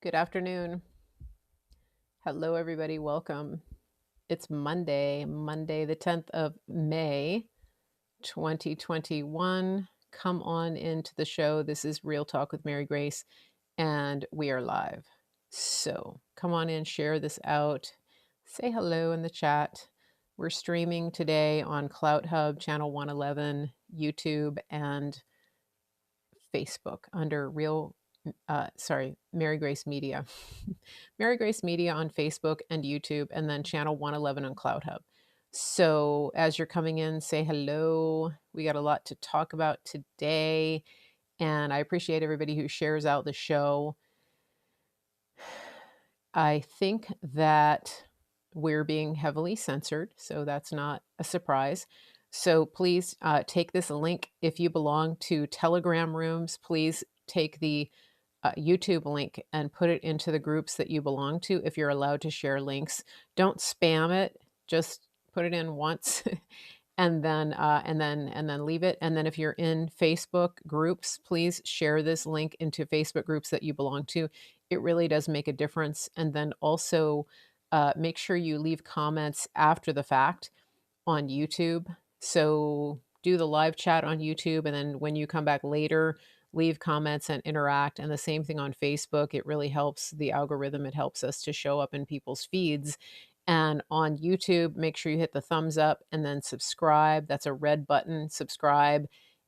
Good afternoon. Hello, everybody. Welcome. It's Monday, the 10th of May, 2021. Come on into the show. This is Real Talk with Mary Grace, and we are live. So come on in, share this out, say hello in the chat. We're streaming today on Clout Hub, Channel 111, YouTube, and Facebook under Mary Grace Media. Mary Grace Media on Facebook and YouTube, and then Channel 111 on Cloud Hub. So as you're coming in, say hello. We got a lot to talk about today, and I appreciate everybody who shares out the show. I think that we're being heavily censored, so that's not a surprise. So please take this link. If you belong to Telegram rooms, please take the YouTube link and put it into the groups that you belong to. If you're allowed to share links, don't spam it. Just put it in once, and then leave it. And then if you're in Facebook groups, please share this link into Facebook groups that you belong to. It really does make a difference. And then also make sure you leave comments after the fact on YouTube. So do the live chat on YouTube, and then when you come back later, leave comments and interact. And the same thing on Facebook. It really helps the algorithm. It helps us to show up in people's feeds. And on YouTube, make sure you hit the thumbs up and then subscribe. That's a red button, subscribe.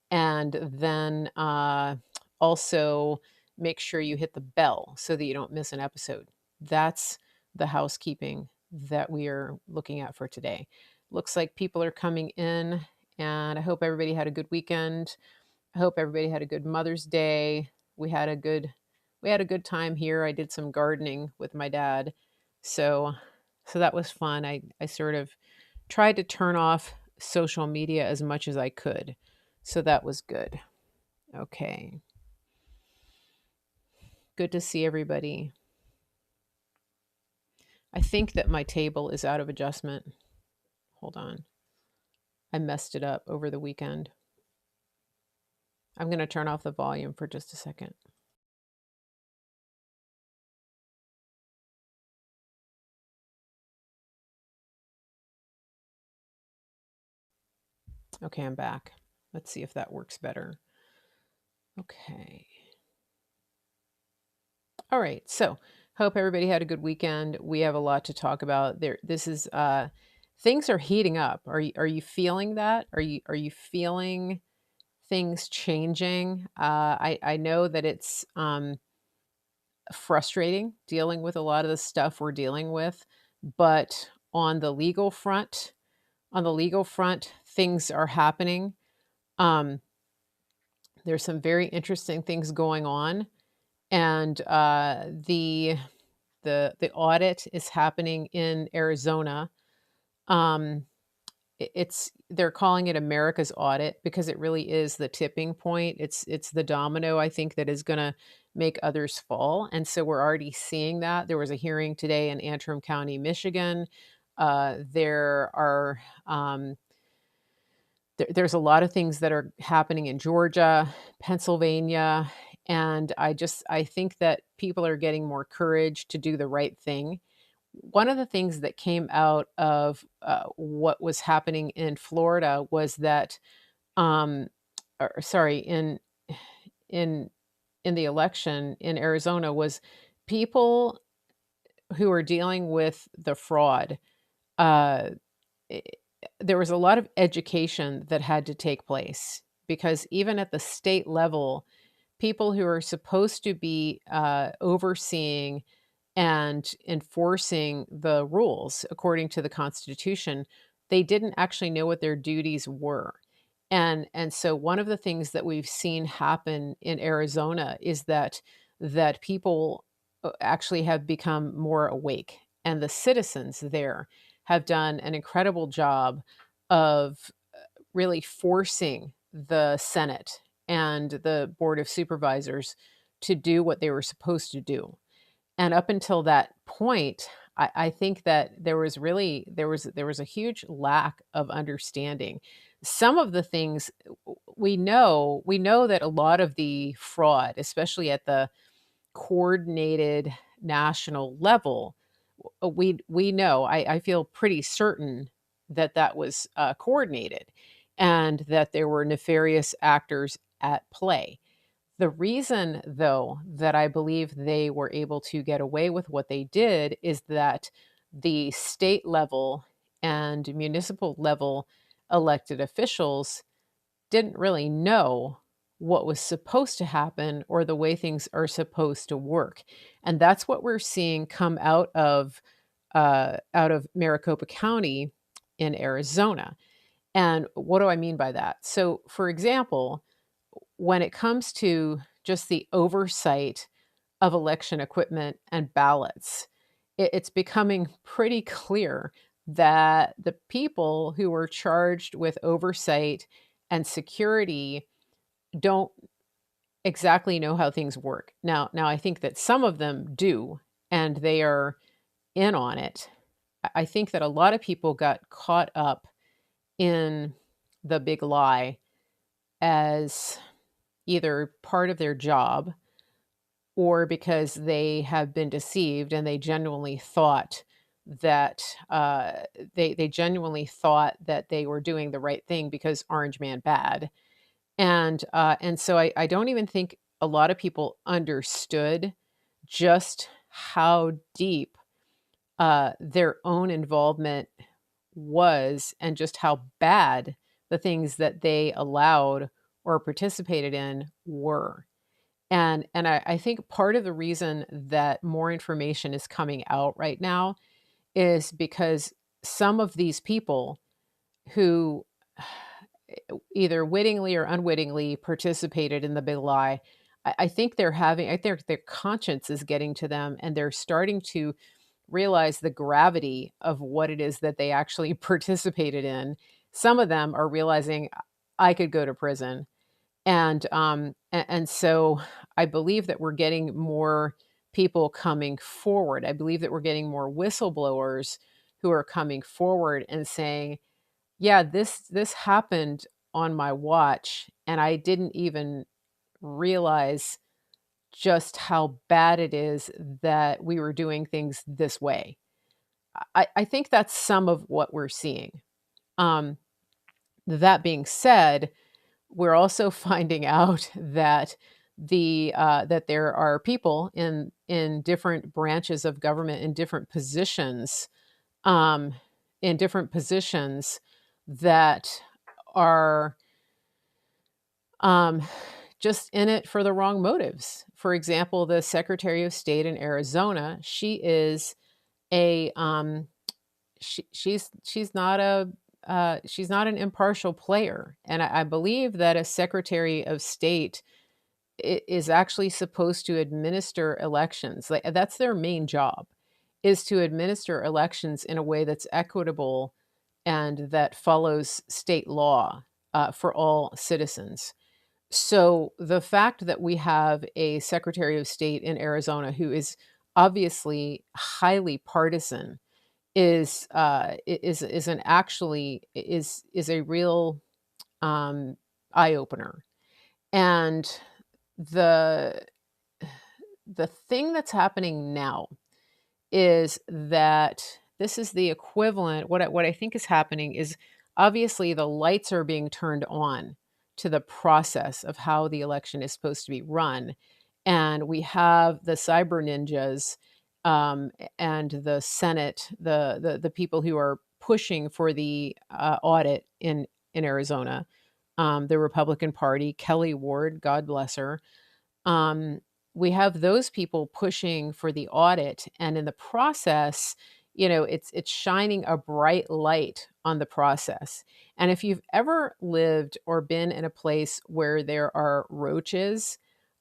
And then also make sure you hit the bell so that you don't miss an episode. That's the housekeeping that we are looking at for today. Looks like people are coming in, and I hope everybody had a good weekend. I hope everybody had a good Mother's Day. We had a good time here. I did some gardening with my dad. So that was fun. I sort of tried to turn off social media as much as I could. So that was good. Okay. Good to see everybody. I think that my table is out of adjustment. Hold on. I messed it up over the weekend. I'm going to turn off the volume for just a second. Okay, I'm back. Let's see if that works better. Okay. All right. So, hope everybody had a good weekend. We have a lot to talk about. This is things are heating up. Are you feeling that? Are you feeling things changing? I know that it's frustrating dealing with a lot of the stuff we're dealing with, but on the legal front, things are happening. Um, there's some very interesting things going on, and the audit is happening in Arizona. Um, they're calling it America's audit because it really is the tipping point. It's the domino, I think, that is going to make others fall, and so we're already seeing that. There was a hearing today in Antrim County, Michigan. There's a lot of things that are happening in Georgia, Pennsylvania, and I think that people are getting more courage to do the right thing. One of the things that came out of what was happening in Florida was that, um, or sorry, in in the election in Arizona was people who are dealing with the fraud. Uh, i- there was a lot of education that had to take place because even at the state level, people who are supposed to be overseeing and enforcing the rules according to the Constitution, they didn't actually know what their duties were. And so one of the things that we've seen happen in Arizona is that people actually have become more awake, and the citizens there have done an incredible job of really forcing the Senate and the Board of Supervisors to do what they were supposed to do. And up until that point, I think that there was a huge lack of understanding. Some of the things we know that a lot of the fraud, especially at the coordinated national level, we know, I feel pretty certain that that was coordinated and that there were nefarious actors at play. The reason, though, that I believe they were able to get away with what they did is that the state level and municipal level elected officials didn't really know what was supposed to happen or the way things are supposed to work. And that's what we're seeing come out of Maricopa County in Arizona. And what do I mean by that? So, for example, when it comes to just the oversight of election equipment and ballots, it's becoming pretty clear that the people who are charged with oversight and security don't exactly know how things work. Now I think that some of them do, and they are in on it. I think that a lot of people got caught up in the big lie as either part of their job or because they have been deceived and they genuinely thought that they genuinely thought that they were doing the right thing because Orange Man bad. And so I don't even think a lot of people understood just how deep their own involvement was and just how bad the things that they allowed or participated in were. And I think part of the reason that more information is coming out right now is because some of these people who either wittingly or unwittingly participated in the big lie, I think I think their conscience is getting to them and they're starting to realize the gravity of what it is that they actually participated in. Some of them are realizing I could go to prison. And so I believe that we're getting more people coming forward. I believe that we're getting more whistleblowers who are coming forward and saying, yeah, this happened on my watch and I didn't even realize just how bad it is that we were doing things this way. I think that's some of what we're seeing. Um, that being said, we're also finding out that that there are people in different branches of government um, in different positions that are um, just in it for the wrong motives. For example, the Secretary of State in Arizona, she is a she's not an impartial player, and I believe that a Secretary of State is actually supposed to administer elections. Like that's their main job, is to administer elections in a way that's equitable and that follows state law for all citizens. So the fact that we have a Secretary of State in Arizona who is obviously highly partisan is an actually is a real eye opener. And the the thing that's happening now is that this is the equivalent. What I think is happening is obviously the lights are being turned on to the process of how the election is supposed to be run, and we have the cyber ninjas and the Senate, the people who are pushing for the audit in Arizona, the Republican Party, Kelly Ward, God bless her. um, we have those people pushing for the audit, and in the process, it's shining a bright light on the process. And if you've ever lived or been in a place where there are roaches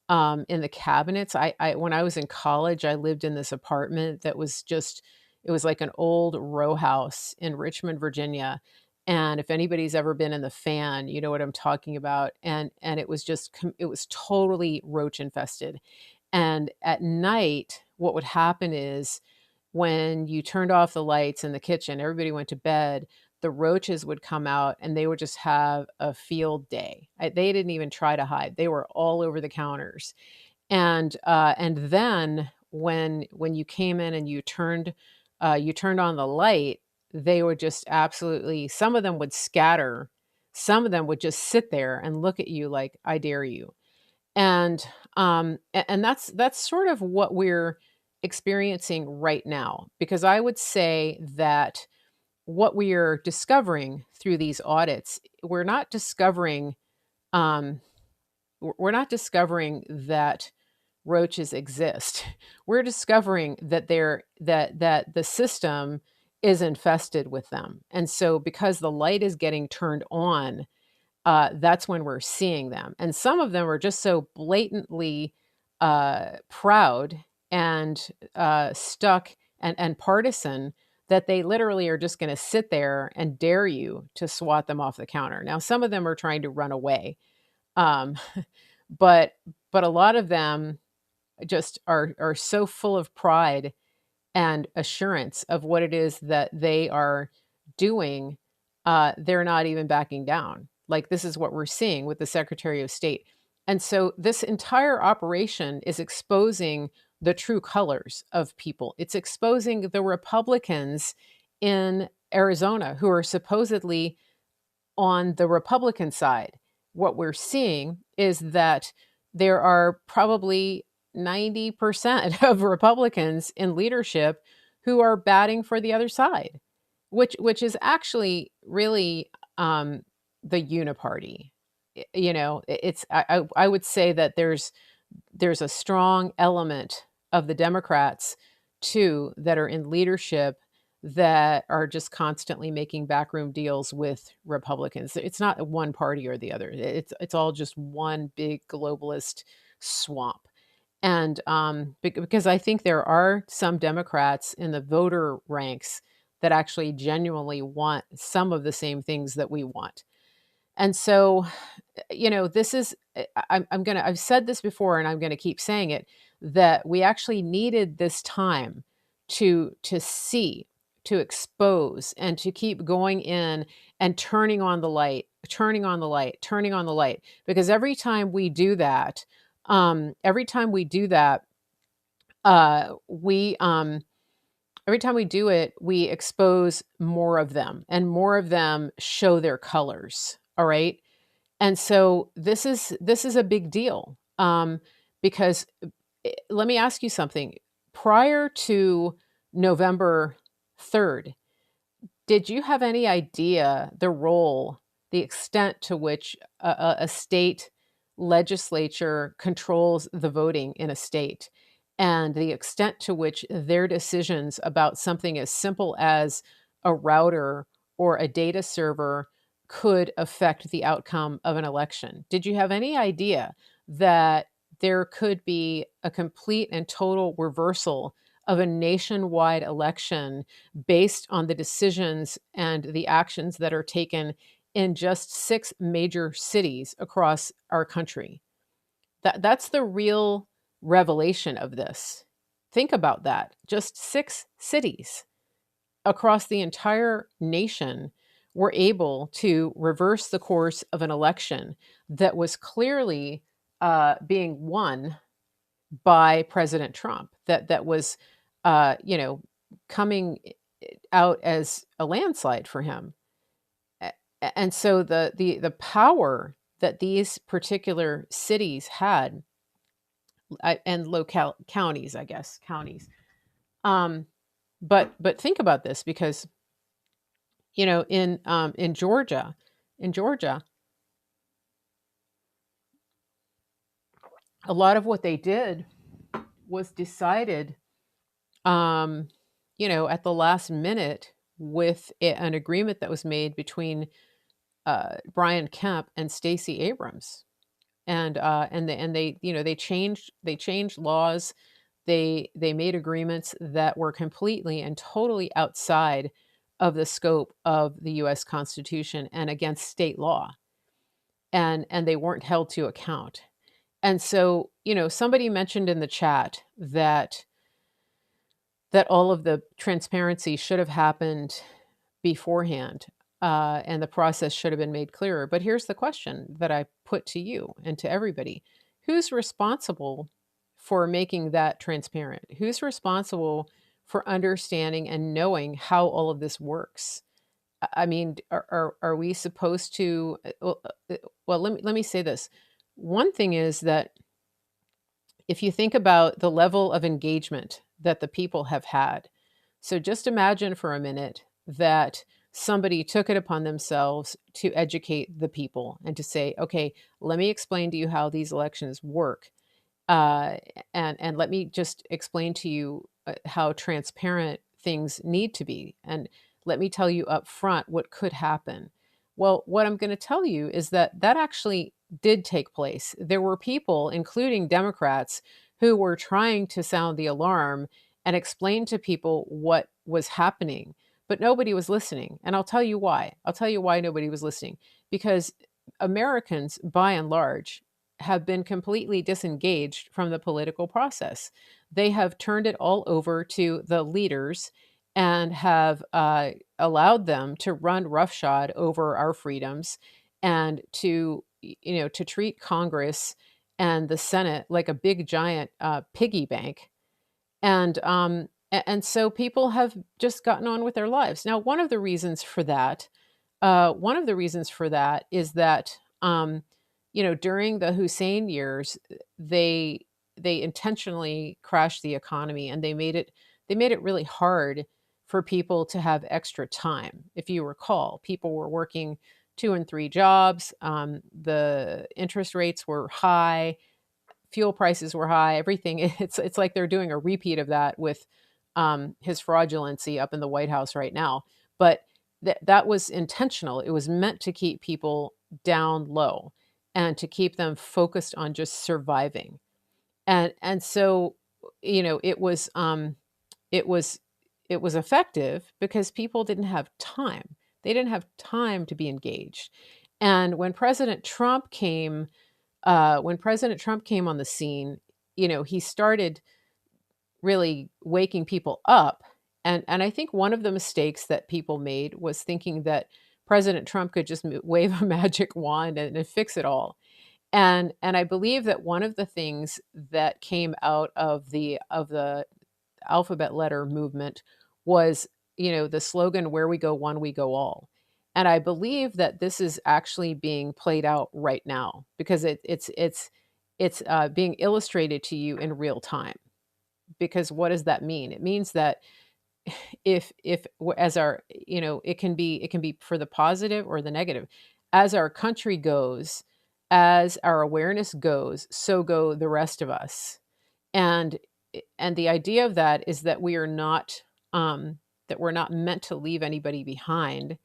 in the cabinets, I when I was in college, I lived in this apartment that was just it was like an old row house in Richmond, Virginia. And if anybody's ever been in the fan, you know what I'm talking about. And it was it was totally roach infested. And at night, what would happen is when you turned off the lights in the kitchen, everybody went to bed, the roaches would come out and they would just have a field day. They didn't even try to hide. They were all over the counters. And then when you came in and you turned on the light, they would just absolutely, some of them would scatter, some of them would just sit there and look at you like, I dare you. And that's sort of what we're experiencing right now, because I would say that what we are discovering through these audits, um, we're not discovering that roaches exist. We're discovering that that the system is infested with them. And so because the light is getting turned on, that's when we're seeing them. And some of them are just so blatantly proud and stuck and partisan that they literally are just going to sit there and dare you to swat them off the counter. Now, some of them are trying to run away, um, but a lot of them just are so full of pride and assurance of what it is that they are doing, they're not even backing down. Like, this is what we're seeing with the Secretary of State. And so this entire operation is exposing the true colors of people. It's exposing the Republicans in Arizona who are supposedly on the Republican side. What we're seeing is that there are probably 90% of Republicans in leadership who are batting for the other side, which is actually really the uniparty. You know, it's I would say that there's a strong element of the Democrats too that are in leadership that are just constantly making backroom deals with Republicans. It's not one party or the other. It's all just one big globalist swamp. And because I think there are some Democrats in the voter ranks that actually genuinely want some of the same things that we want. And so, you know, this is, I've said this before and I'm going to keep saying it, that we actually needed this time to see, to expose, and to keep going in and turning on the light, turning on the light, turning on the light. Because every time we do that, we every time we do it, we expose more of them, and more of them show their colors. All right. And so this is a big deal, because let me ask you something. Prior to November 3rd, did you have any idea the role, the extent to which a state legislature controls the voting in a state, and the extent to which their decisions about something as simple as a router or a data server could affect the outcome of an election? Did you have any idea that there could be a complete and total reversal of a nationwide election based on the decisions and the actions that are taken in just 6 major cities across our country? That's the real revelation of this. Think about that. Just 6 cities across the entire nation were able to reverse the course of an election that was clearly being won by President Trump. That was, you know, coming out as a landslide for him. And so the power that these particular cities had, and local counties, I guess counties. Um, but think about this, because you know, in Georgia, in Georgia, a lot of what they did was decided, um, you know, at the last minute with an agreement that was made between Brian Kemp and Stacey Abrams. And they you know, they changed laws. They made agreements that were completely and totally outside of the scope of the US Constitution and against state law, and they weren't held to account. And so, you know, somebody mentioned in the chat that all of the transparency should have happened beforehand, and the process should have been made clearer. But here's the question that I put to you and to everybody: who's responsible for making that transparent? Who's responsible for understanding and knowing how all of this works? I mean, are we supposed to? Well, let me say this. One thing is that if you think about the level of engagement that the people have had, so just imagine for a minute that somebody took it upon themselves to educate the people and to say, okay, let me explain to you how these elections work. Uh, and let me just explain to you how transparent things need to be. And let me tell you up front what could happen. Well, what I'm going to tell you is that that actually did take place. There were people, including Democrats, who were trying to sound the alarm and explain to people what was happening, but nobody was listening. And I'll tell you why. I'll tell you why nobody was listening. Because Americans, by and large, have been completely disengaged from the political process. They have turned it all over to the leaders and have allowed them to run roughshod over our freedoms and to to treat Congress and the Senate like a big giant piggy bank. And so people have just gotten on with their lives. Now, one of the reasons for that is that during the Hussein years, they they intentionally crashed the economy, and they made it really hard for people to have extra time. If you recall, people were working two and three jobs. The interest rates were high, fuel prices were high. Everything it's like they're doing a repeat of that with his fraudulency up in the White House right now. But that was intentional. It was meant to keep people down low and to keep them focused on just surviving. And so it was it was effective because people didn't have time. They didn't have time to be engaged. And when President Trump came on the scene, he started really waking people up. And I think one of the mistakes that people made was thinking that President Trump could just wave a magic wand and fix it all. And I believe that one of the things that came out of the alphabet letter movement was, the slogan, where we go one, we go all. And I believe that this is actually being played out right now because it's being illustrated to you in real time. Because what does that mean? It means that if as our it can be for the positive or the negative. As our country goes, as our awareness goes, so go the rest of us. And and the idea of that is that we're not meant to leave anybody behind,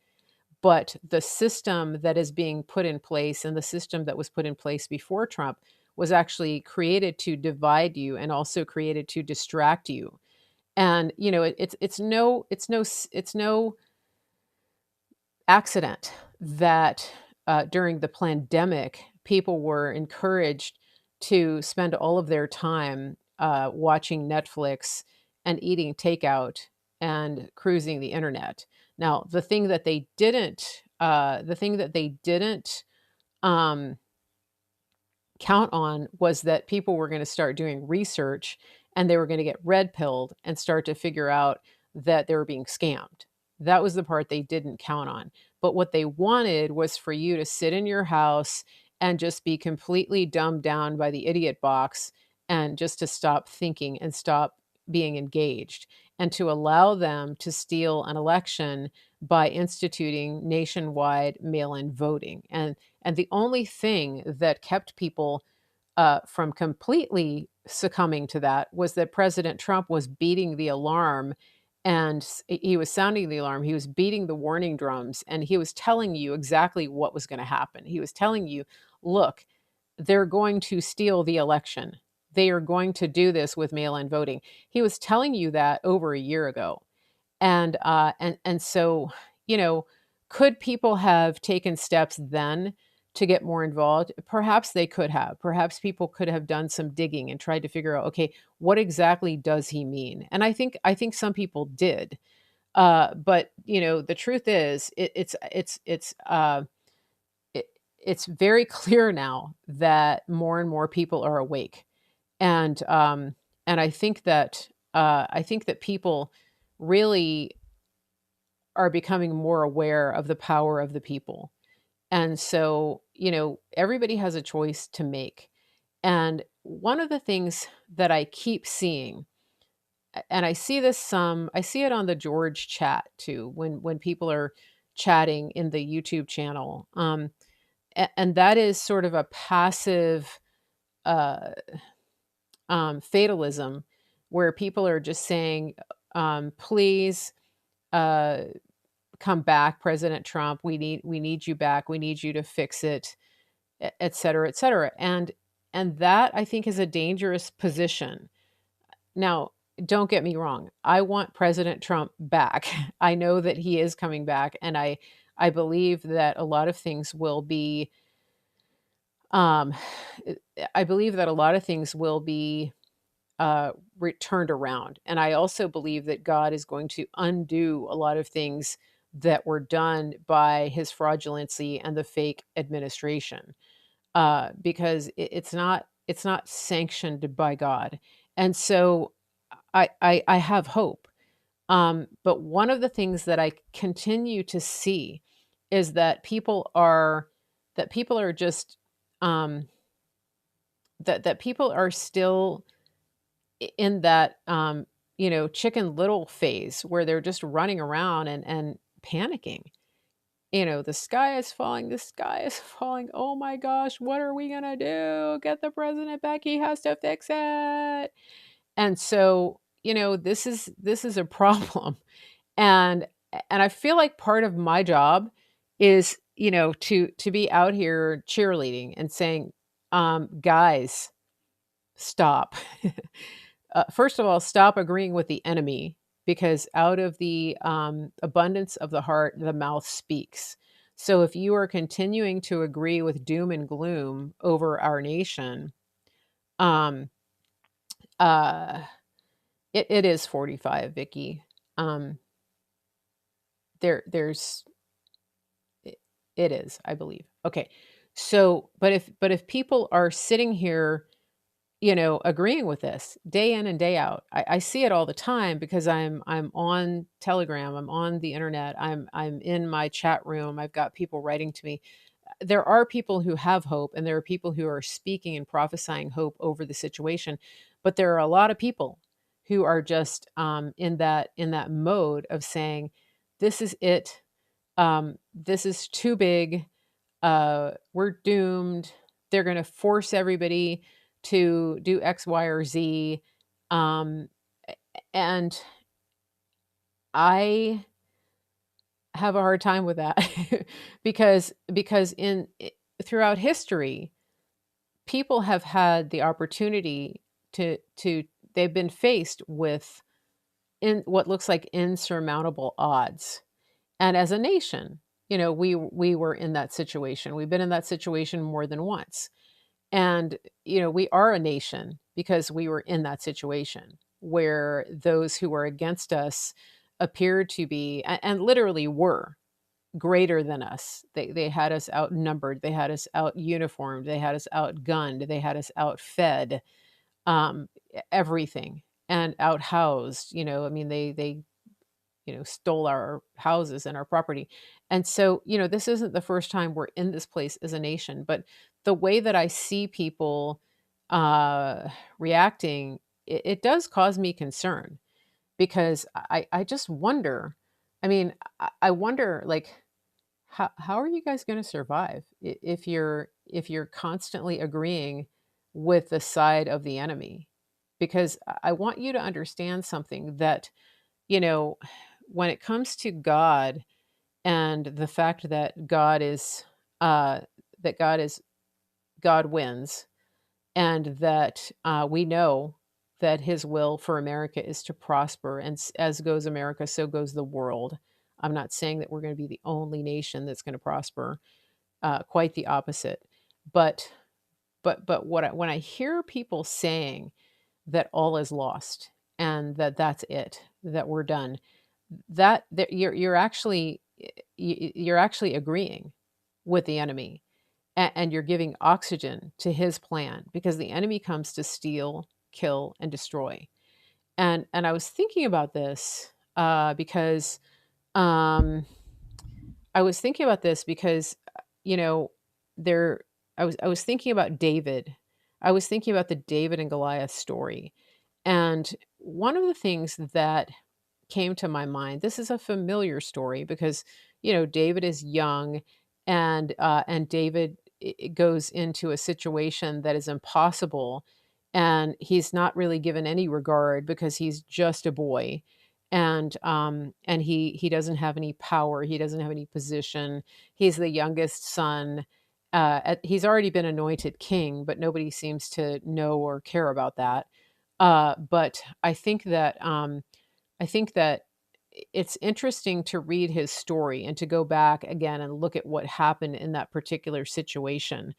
but the system that is being put in place and the system that was put in place before Trump was actually created to divide you and also created to distract you. And it's no accident that during the pandemic, people were encouraged to spend all of their time watching Netflix and eating takeout and cruising the internet. Now, the thing that they didn't um, count on was that people were going to start doing research and they were going to get red pilled and start to figure out that they were being scammed. That was the part they didn't count on. But what they wanted was for you to sit in your house and just be completely dumbed down by the idiot box and just to stop thinking and stop being engaged and to allow them to steal an election by instituting nationwide mail-in voting. And the only thing that kept people from completely succumbing to that was that President Trump was beating the alarm, and he was sounding the alarm. He was beating the warning drums, and he was telling you exactly what was going to happen. He was telling you, look, they're going to steal the election. They are going to do this with mail in voting. He was telling you that over a year ago. And so, you know, could people have taken steps then to get more involved? Perhaps they could have. Perhaps people could have done some digging and tried to figure out, okay, what exactly does he mean? And I think some people did. But the truth is, it's very clear now that more and more people are awake, And and I think that people really are becoming more aware of the power of the people. And so, everybody has a choice to make. And one of the things that I keep seeing, and I see it on the George chat too, when people are chatting in the YouTube channel. And that is sort of a passive uh, fatalism where people are just saying, please, uh, come back, President Trump. We need you back. We need you to fix it, et cetera, et cetera. And that, I think, is a dangerous position. Now, don't get me wrong. I want President Trump back. I know that he is coming back, and I believe that a lot of things will be um I believe that a lot of things will be turned around. And I also believe that God is going to undo a lot of things that were done by his fraudulency and the fake administration, because it's not sanctioned by God. And so I have hope. But one of the things that I continue to see is that people are just um, that people are still in that Chicken Little phase where they're just running around and panicking. The sky is falling, the sky is falling. Oh my gosh, what are we gonna do? Get the president back. He has to fix it. And so, this is a problem. And and I feel like part of my job is, to be out here cheerleading and saying, guys, stop. First of all, stop agreeing with the enemy, because out of the abundance of the heart, the mouth speaks. So if you are continuing to agree with doom and gloom over our nation, um, uh, it is 45, Vicky. Um, there's it is, I believe. Okay. So, but if people are sitting here, agreeing with this day in and day out. I see it all the time because I'm on Telegram, I'm on the internet, I'm in my chat room. I've got people writing to me. There are people who have hope, and there are people who are speaking and prophesying hope over the situation. But there are a lot of people who are just in that mode of saying, "This is it. This is too big. We're doomed. They're going to force everybody to do X, Y, or Z." Um, and I have a hard time with that because throughout history, people have had the opportunity to they've been faced with in what looks like insurmountable odds. And as a nation, we were in that situation. We've been in that situation more than once. And, we are a nation because we were in that situation where those who were against us appeared to be, and literally were, greater than us. They had us outnumbered. They had us out uniformed. They had us outgunned. They had us outfed, everything, and outhoused. I mean, they stole our houses and our property. And so, this isn't the first time we're in this place as a nation, but the way that I see people uh, reacting, it does cause me concern, because I just wonder. I mean, I wonder, like, how are you guys going to survive if you're constantly agreeing with the side of the enemy? Because I want you to understand something, that you know, when it comes to God and the fact uh, that God wins, and that we know that His will for America is to prosper, and as goes America, so goes the world. I'm not saying that we're going to be the only nation that's going to prosper. Quite the opposite. But when I hear people saying that all is lost, and that's it, that we're done, that you're actually agreeing with the enemy. and you're giving oxygen to his plan, because the enemy comes to steal, kill, and destroy. And I was thinking about this because um, I was thinking about this because you know there I was thinking about David. I was thinking about the David and Goliath story. And one of the things that came to my mind, this is a familiar story because David is young, and David goes into a situation that is impossible, and he's not really given any regard because he's just a boy, and he doesn't have any power, he doesn't have any position, he's the youngest son. He's already been anointed king, but nobody seems to know or care about that. But I think that it's interesting to read his story and to go back again and look at what happened in that particular situation.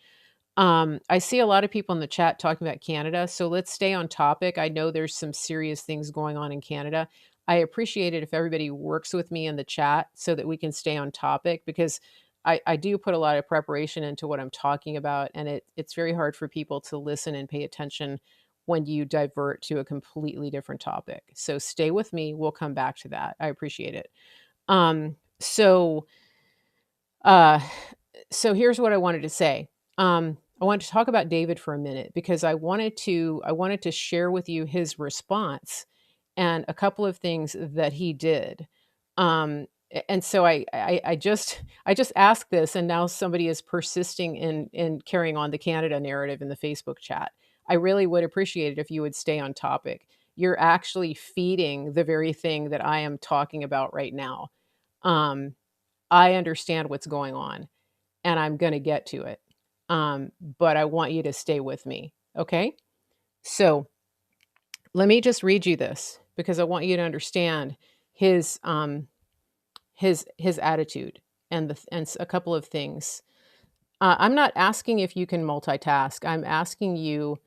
I see a lot of people in the chat talking about Canada, so let's stay on topic. I know there's some serious things going on in Canada. I appreciate it if everybody works with me in the chat so that we can stay on topic, because I do put a lot of preparation into what I'm talking about, and it's very hard for people to listen and pay attention when you divert to a completely different topic. So stay with me. We'll come back to that. I appreciate it. Um, so uh, so here's what I wanted to say. I wanted to talk about David for a minute because I wanted to share with you his response and a couple of things that he did. And so I just asked this, and now somebody is persisting in carrying on the Canada narrative in the Facebook chat. I really would appreciate it if you would stay on topic. You're actually feeding the very thing that I am talking about right now. Um, I understand what's going on, and I'm going to get to it. But I want you to stay with me. Okay. So let me just read you this because I want you to understand his his attitude and a couple of things. I'm not asking if you can multitask. I'm asking you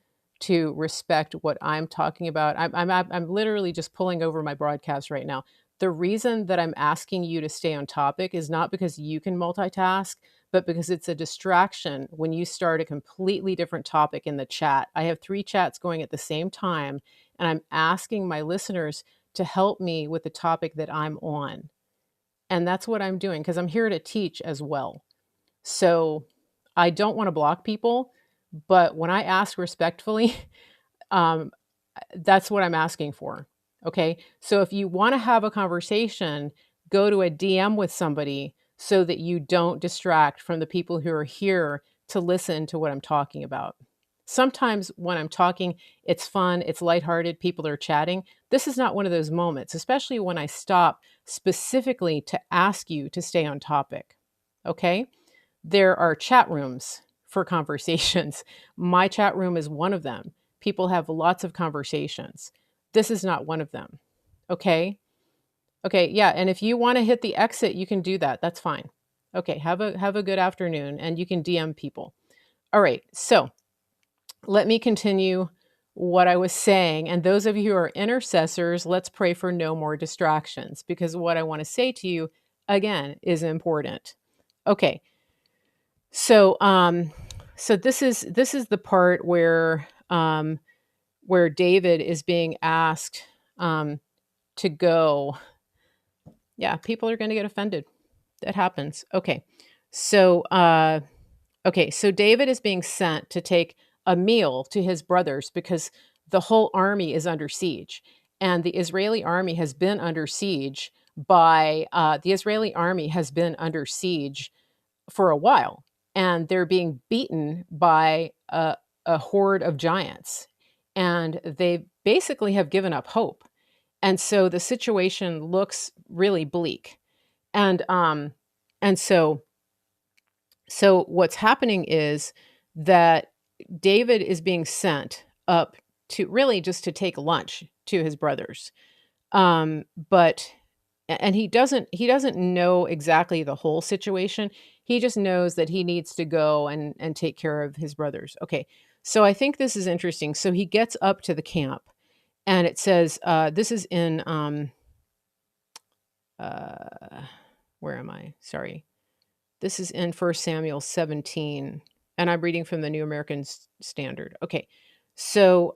to respect what I'm talking about. I'm literally just pulling over my broadcast right now. The reason that I'm asking you to stay on topic is not because you can multitask, but because it's a distraction when you start a completely different topic in the chat. I have 3 chats going at the same time, and I'm asking my listeners to help me with the topic that I'm on. And that's what I'm doing because I'm here to teach as well. So I don't want to block people, but when I ask respectfully, um, that's what I'm asking for. Okay. So if you want to have a conversation, go to a DM with somebody so that you don't distract from the people who are here to listen to what I'm talking about. Sometimes when I'm talking, it's fun, it's lighthearted, people are chatting. This is not one of those moments, especially when I stop specifically to ask you to stay on topic. Okay. There are chat rooms for conversations. My chat room is one of them. People have lots of conversations. This is not one of them. Okay? Okay, yeah, and if you want to hit the exit, you can do that. That's fine. Okay, have a good afternoon, and you can DM people. All right. So, let me continue what I was saying. And those of you who are intercessors, let's pray for no more distractions, because what I want to say to you again is important. Okay. So, so this is the part where David is being asked to go. Yeah, people are going to get offended. That happens. Okay, so so David is being sent to take a meal to his brothers because the whole army is under siege, and the Israeli army has been under siege for a while, and they're being beaten by a horde of giants, and they basically have given up hope. And so the situation looks really bleak. And um and so so what's happening is that David is being sent up to really just to take lunch to his brothers. But and he doesn't know exactly the whole situation. He just knows that he needs to go and take care of his brothers. Okay. So I think this is interesting. So he gets up to the camp, and it says this is in uh where am I? Sorry. This is in 1 Samuel 17. and I'm reading from the New American Standard. Okay. So,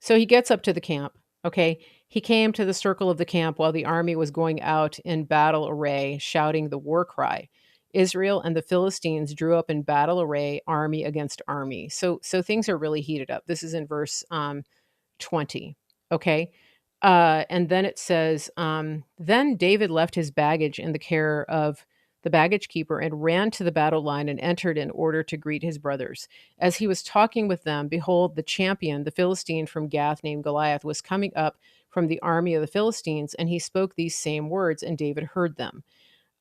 so he gets up to the camp. Okay. He came to the circle of the camp while the army was going out in battle array, shouting the war cry. Israel and the Philistines drew up in battle array, army against army. So things are really heated up. This is in verse 20. Okay. And then it says, then David left his baggage in the care of the baggage keeper and ran to the battle line and entered in order to greet his brothers. As he was talking with them, behold, the champion, the Philistine from Gath named Goliath, was coming up from the army of the Philistines, and he spoke these same words, and David heard them.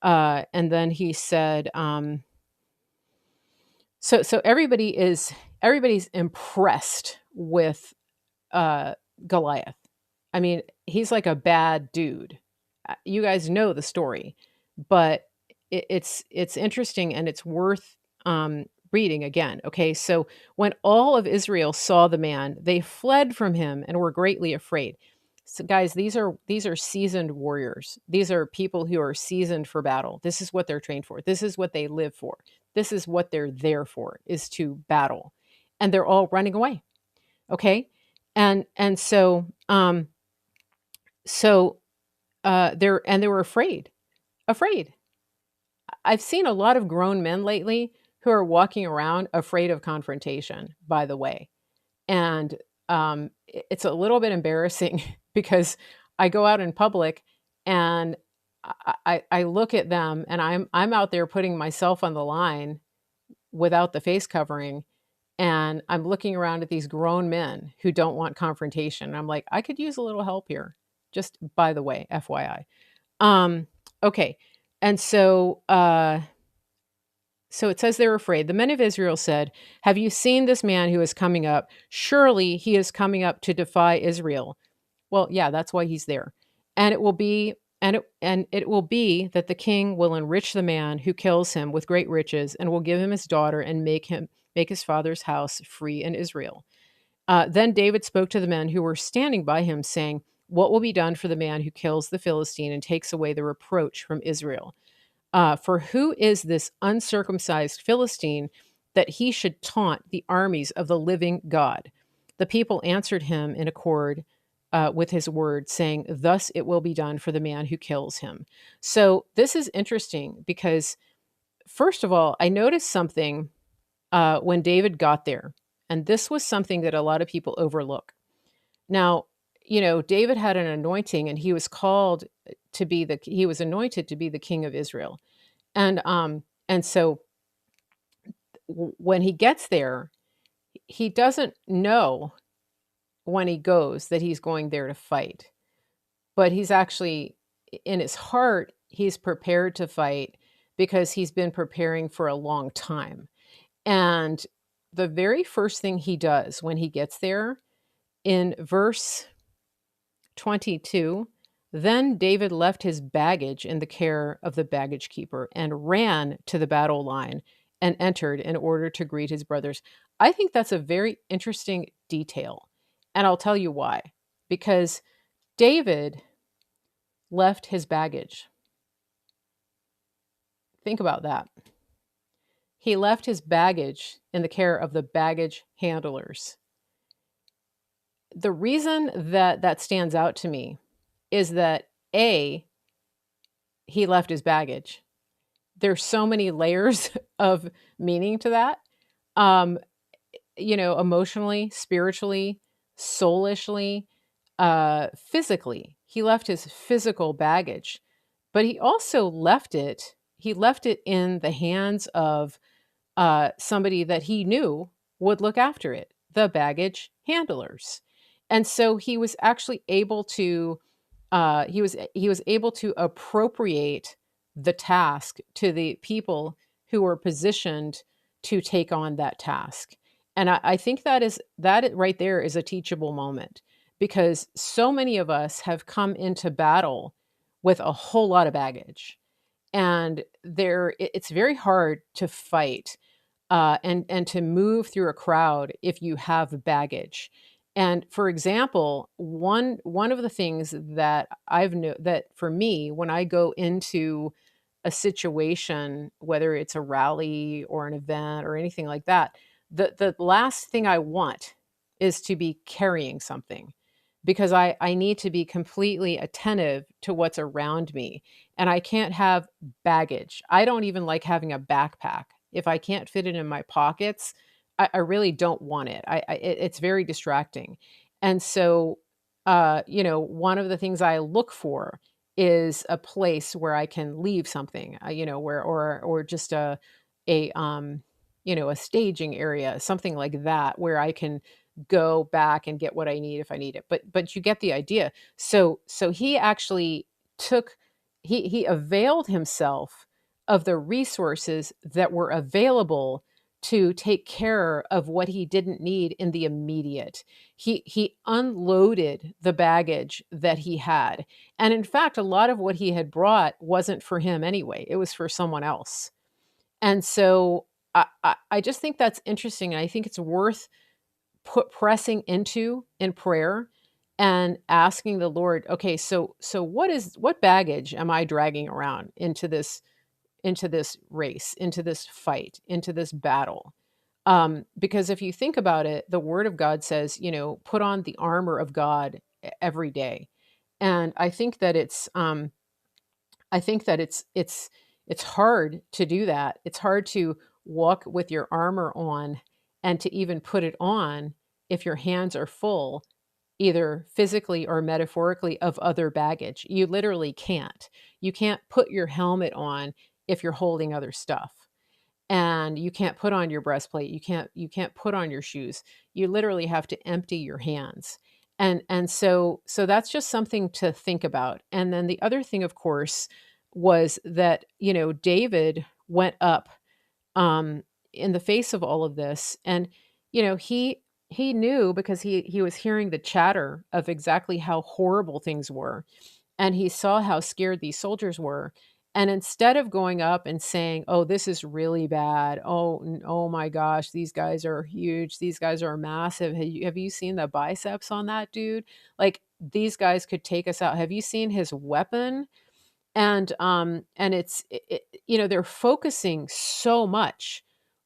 And then he said, so everybody's impressed with Goliath. I mean, he's like a bad dude. You guys know the story, but it's interesting and it's worth reading again. Okay, so when all of Israel saw the man, they fled from him and were greatly afraid. So, guys, these are seasoned warriors. These are people who are seasoned for battle. This is what they're trained for. This is what they live for. This is what they're there for, is to battle, and they're all running away. Okay, and so they were afraid. I've seen a lot of grown men lately who are walking around afraid of confrontation, by the way. And it's a little bit embarrassing because I go out in public and I look at them and I'm out there putting myself on the line without the face covering, and I'm looking around at these grown men who don't want confrontation. And I'm like, I could use a little help here. Just by the way, FYI. Okay. And so it says they were afraid. The men of Israel said, have you seen this man who is coming up? Surely he is coming up to defy Israel. Well, yeah, that's why he's there. And it will be it will be that the king will enrich the man who kills him with great riches and will give him his daughter and make his father's house free in Israel. Then David spoke to the men who were standing by him, saying, what will be done for the man who kills the Philistine and takes away the reproach from Israel? For who is this uncircumcised Philistine that he should taunt the armies of the living God? The people answered him in accord with his word, saying, thus it will be done for the man who kills him. So this is interesting because, first of all, I noticed something when David got there. And this was something that a lot of people overlook. Now, David had an anointing and he was called he was anointed to be the king of Israel. And so when he gets there, he doesn't know when he goes that he's going there to fight. But he's actually, in his heart, he's prepared to fight because he's been preparing for a long time. And the very first thing he does when he gets there, in verse 22, then David left his baggage in the care of the baggage keeper and ran to the battle line and entered in order to greet his brothers. I think that's a very interesting detail. And I'll tell you why. Because David left his baggage. Think about that. He left his baggage in the care of the baggage handlers. The reason that stands out to me is that he left his baggage. There's so many layers of meaning to that. Emotionally, spiritually, soulishly, physically. He left his physical baggage, but he also left it in the hands of somebody that he knew would look after it, the baggage handlers. And so he was actually able to he was able to appropriate the task to the people who were positioned to take on that task. And I think that right there is a teachable moment, because so many of us have come into battle with a whole lot of baggage, and it's very hard to fight and to move through a crowd if you have baggage. And for example, one of the things that I've known that for me, when I go into a situation, whether it's a rally or an event or anything like that, the last thing I want is to be carrying something, because I need to be completely attentive to what's around me, and I can't have baggage. I don't even like having a backpack. If I can't fit it in my pockets, I really don't want it. It's very distracting. And so, one of the things I look for is a place where I can leave something, where, or just a staging area, something like that, where I can go back and get what I need if I need it. But you get the idea. So he actually took he availed himself of the resources that were available to take care of what he didn't need in the immediate. He unloaded the baggage that he had. And in fact, a lot of what he had brought wasn't for him anyway. It was for someone else. And so I just think that's interesting. And I think it's worth pressing into in prayer and asking the Lord, okay, so what baggage am I dragging around into this race, into this fight, into this battle? Because if you think about it, the Word of God says, put on the armor of God every day, and I think that it's hard to do that. It's hard to walk with your armor on and to even put it on if your hands are full, either physically or metaphorically, of other baggage. You literally can't. You can't put your helmet on if you're holding other stuff. And you can't put on your breastplate. You can't put on your shoes. You literally have to empty your hands. And so that's just something to think about. And then the other thing, of course, was that, David went up um, in the face of all of this. And, he knew, because he was hearing the chatter of exactly how horrible things were, and he saw how scared these soldiers were. And instead of going up and saying, "Oh, this is really bad. Oh, oh my gosh, these guys are huge. These guys are massive. Have you seen the biceps on that dude? Like, these guys could take us out. Have you seen his weapon?" And they're focusing so much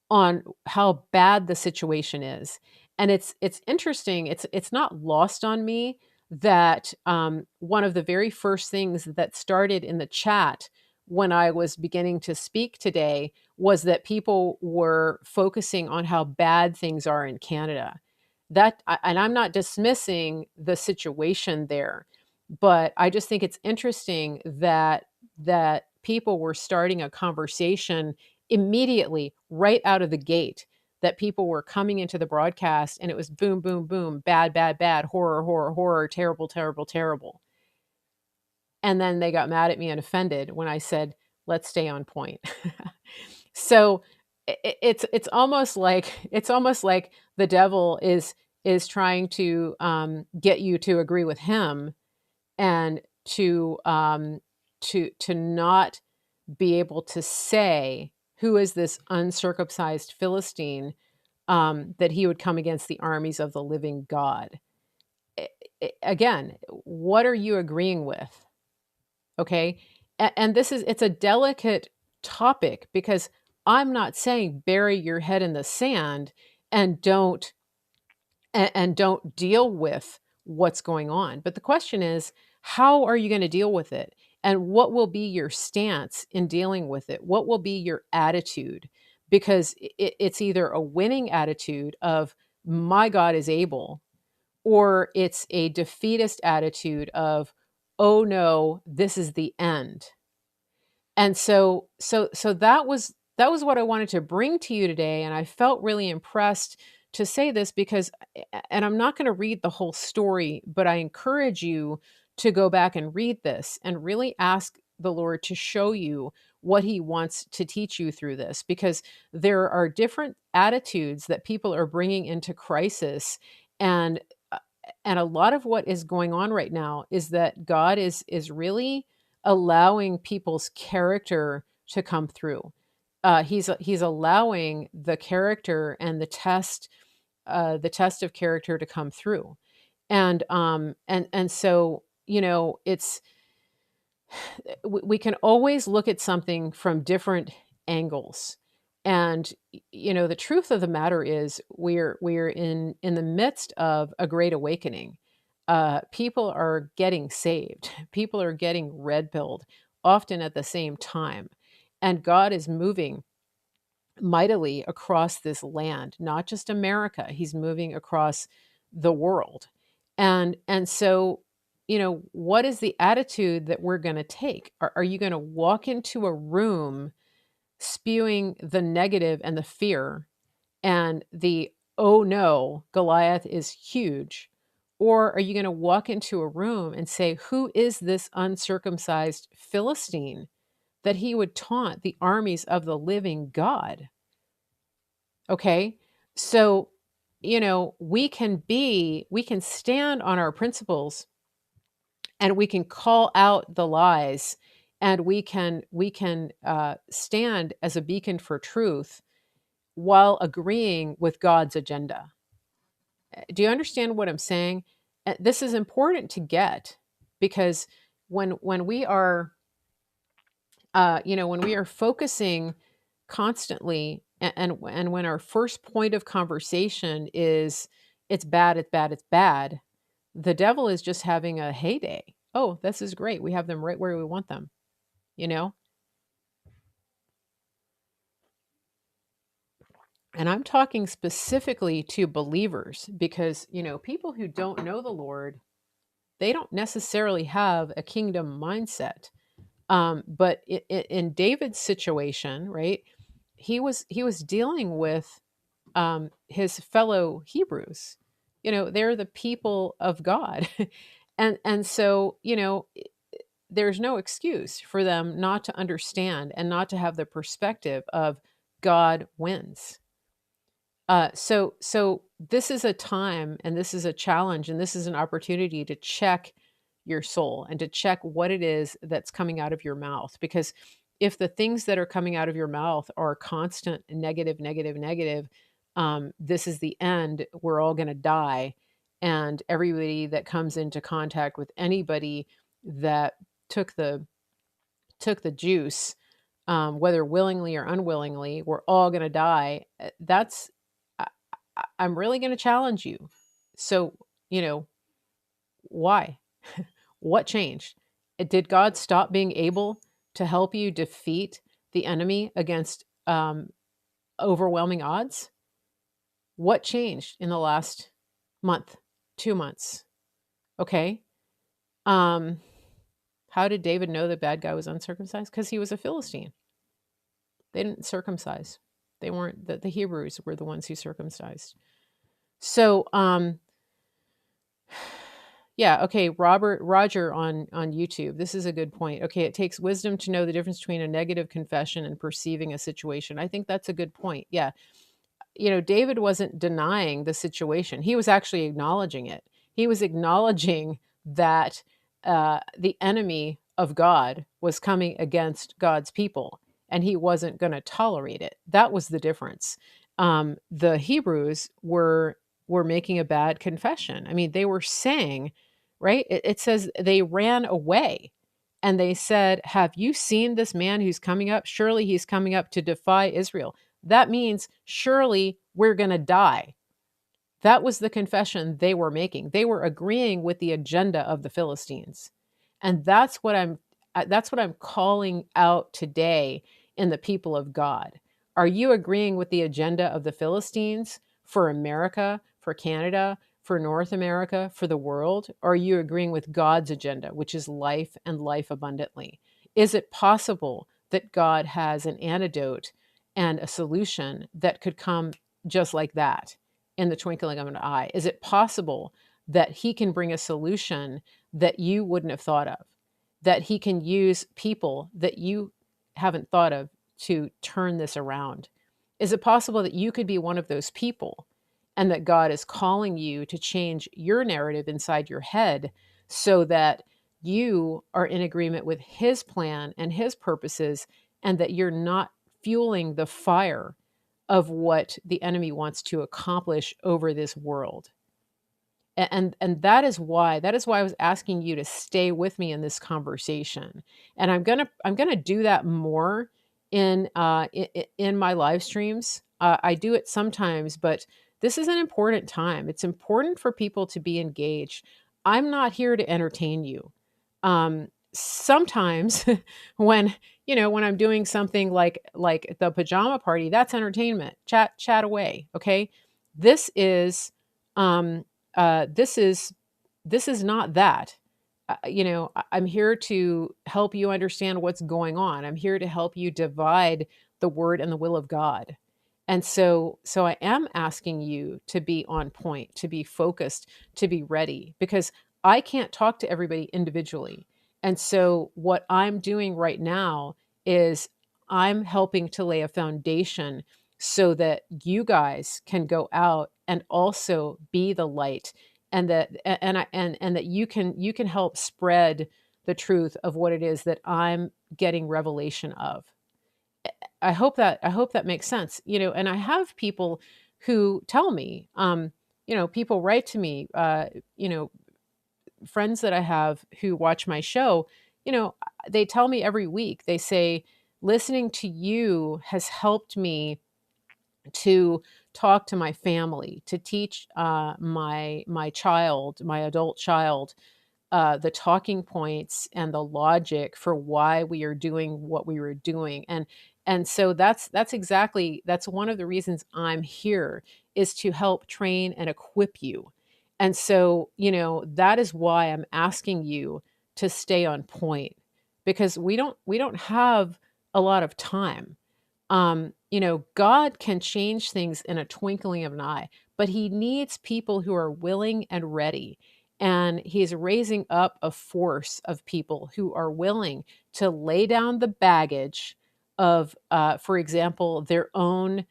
on how bad the situation is. And it's interesting. It's not lost on me that one of the very first things that started in the chat when I was beginning to speak today was that people were focusing on how bad things are in Canada. And I'm not dismissing the situation there, but I just think it's interesting that people were starting a conversation immediately, right out of the gate, that people were coming into the broadcast and it was boom, boom, boom, bad, bad, bad, horror, horror, horror, terrible, terrible, terrible. And then they got mad at me and offended when I said, let's stay on point. So it's almost like the devil is trying to get you to agree with him, and to not be able to say, who is this uncircumcised Philistine, that he would come against the armies of the living God. Again, what are you agreeing with? Okay. And it's a delicate topic, because I'm not saying bury your head in the sand and don't deal with what's going on. But the question is, how are you going to deal with it? And what will be your stance in dealing with it? What will be your attitude? Because it's either a winning attitude of, my God is able, or it's a defeatist attitude of, oh no, this is the end. And so that was what I wanted to bring to you today, and I felt really impressed to say this, because and I'm not going to read the whole story, but I encourage you to go back and read this and really ask the Lord to show you what he wants to teach you through this, because there are different attitudes that people are bringing into crisis. And uh, and a lot of what is going on right now is that God is really allowing people's character to come through. He's allowing the character and the test of character to come through. And so, it's we can always look at something from different angles. And the truth of the matter is we're in the midst of a great awakening. People are getting saved. People are getting red pilled, often at the same time. And God is moving mightily across this land, not just America. He's moving across the world. And so, what is the attitude that we're going to take? Are you going to walk into a room spewing the negative and the fear and the, oh no, Goliath is huge? Or are you going to walk into a room and say, who is this uncircumcised Philistine that he would taunt the armies of the living God? Okay. So, we can stand on our principles, and we can call out the lies, and we can stand as a beacon for truth while agreeing with God's agenda. Do you understand what I'm saying? This is important to get, because when we are when we are focusing constantly, and when our first point of conversation is it's bad, it's bad, it's bad, the devil is just having a heyday. Oh, this is great. We have them right where we want them, you know? And I'm talking specifically to believers, because, people who don't know the Lord, they don't necessarily have a kingdom mindset. But in David's situation, right, he was dealing with his fellow Hebrews. They're the people of God, and so there's no excuse for them not to understand and not to have the perspective of God wins. So this is a time, and this is a challenge, and this is an opportunity to check your soul and to check what it is that's coming out of your mouth. Because if the things that are coming out of your mouth are constant negative, negative, negative, this is the end. We're all going to die, and everybody that comes into contact with anybody that took the juice, whether willingly or unwillingly, we're all going to die. That's I, I'm really going to challenge you. So, why? What changed? Did God stop being able to help you defeat the enemy against overwhelming odds? What changed in the last month, 2 months? Okay. Um, how did David know the bad guy was uncircumcised? Because he was a Philistine. They didn't circumcise. They weren't, the Hebrews were the ones who circumcised. So, yeah, okay, Roger on YouTube. This is a good point. Okay, it takes wisdom to know the difference between a negative confession and perceiving a situation. I think that's a good point. Yeah. David wasn't denying the situation. He was actually acknowledging it. He was acknowledging that the enemy of God was coming against God's people, and he wasn't going to tolerate it. That was the difference. The Hebrews were making a bad confession. I mean, they were saying, right? It says they ran away, and they said, "Have you seen this man who's coming up? Surely he's coming up to defy Israel." That means surely we're going to die. That was the confession they were making. They were agreeing with the agenda of the Philistines. And that's what I'm calling out today in the people of God. Are you agreeing with the agenda of the Philistines for America, for Canada, for North America, for the world? Or are you agreeing with God's agenda, which is life and life abundantly? Is it possible that God has an antidote and a solution that could come just like that in the twinkling of an eye? Is it possible that he can bring a solution that you wouldn't have thought of? That he can use people that you haven't thought of to turn this around? Is it possible that you could be one of those people, and that God is calling you to change your narrative inside your head so that you are in agreement with his plan and his purposes, and that you're not fueling the fire of what the enemy wants to accomplish over this world? And that is why I was asking you to stay with me in this conversation. And I'm gonna do that more in my live streams. I do it sometimes, but this is an important time. It's important for people to be engaged. I'm not here to entertain you. Sometimes when when I'm doing something like the pajama party, that's entertainment. Chat away, okay? This is um this is not that. I'm here to help you understand what's going on. I'm here to help you divide the word and the will of God. And so I am asking you to be on point, to be focused, to be ready, because I can't talk to everybody individually. And so what I'm doing right now is I'm helping to lay a foundation so that you guys can go out and also be the light, and that you can help spread the truth of what it is that I'm getting revelation of. I hope that makes sense. And I have people who tell me, people write to me, friends that I have who watch my show, they tell me every week. They say, listening to you has helped me to talk to my family, to teach my adult child, the talking points and the logic for why we are doing what we were doing. And so that's one of the reasons I'm here, is to help train and equip you. And so, that is why I'm asking you to stay on point, because we don't have a lot of time. God can change things in a twinkling of an eye, but he needs people who are willing and ready. And he's raising up a force of people who are willing to lay down the baggage of, for example, their own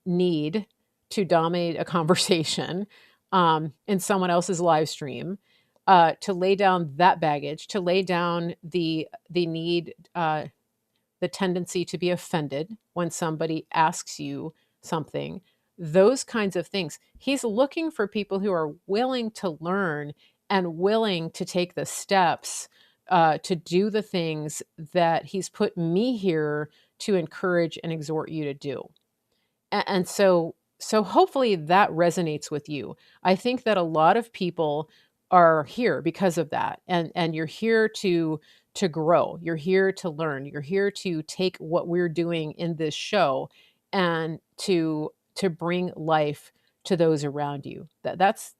need to dominate a conversation in someone else's live stream, to lay down that baggage, to lay down the need, the tendency to be offended when somebody asks you something, those kinds of things. He's looking for people who are willing to learn and willing to take the steps, to do the things that he's put me here to encourage and exhort you to do. And so hopefully that resonates with you. I think that a lot of people are here because of that, and you're here to grow, you're here to learn, you're here to take what we're doing in this show and to bring life to those around you. That's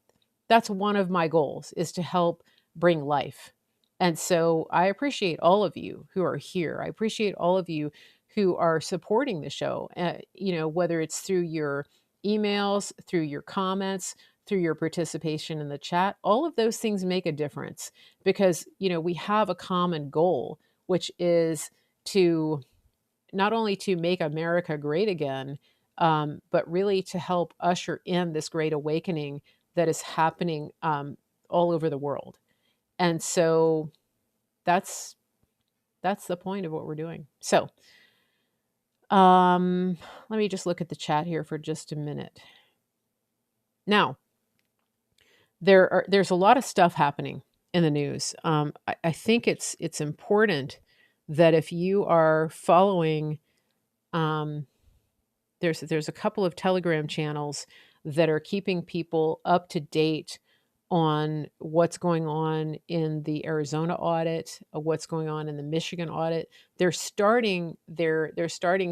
one of my goals, is to help bring life. And so I appreciate all of you who are here. I appreciate all of you who are supporting the show, whether it's through your emails, through your comments, through your participation in the chat. All of those things make a difference, because, we have a common goal, which is to not only to make America great again, but really to help usher in this great awakening that is happening, all over the world. And so that's that's the point of what we're doing. So, let me just look at the chat here for just a minute. Now, there's a lot of stuff happening in the news. I think it's important that if you are following, um, there's a couple of Telegram channels that are keeping people up to date on what's going on in the Arizona audit, what's going on in the Michigan audit. They're starting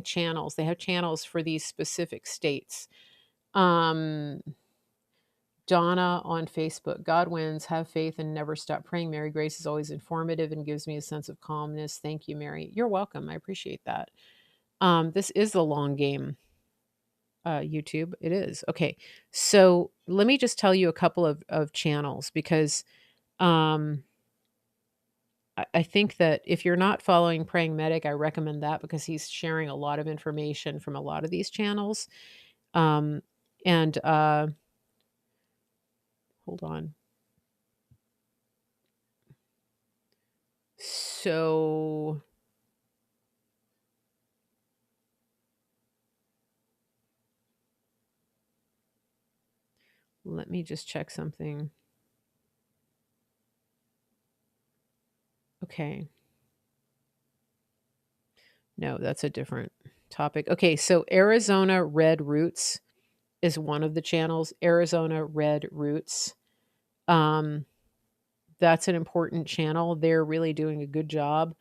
channels. They have channels for these specific states. Um, Donna on Facebook, God wins, have faith and never stop praying. Mary Grace is always informative and gives me a sense of calmness. Thank you, Mary. You're welcome. I appreciate that. This is the long game, YouTube. It is. Okay. So let me just tell you a couple of channels, because um, I think that if you're not following Praying Medic, I recommend that, because he's sharing a lot of information from a lot of these channels. Um, and hold on. So Let me just check something. Okay. No, that's a different topic. Okay, so Arizona Red Roots is one of the channels. Arizona Red Roots. Um, that's an important channel. They're really doing a good job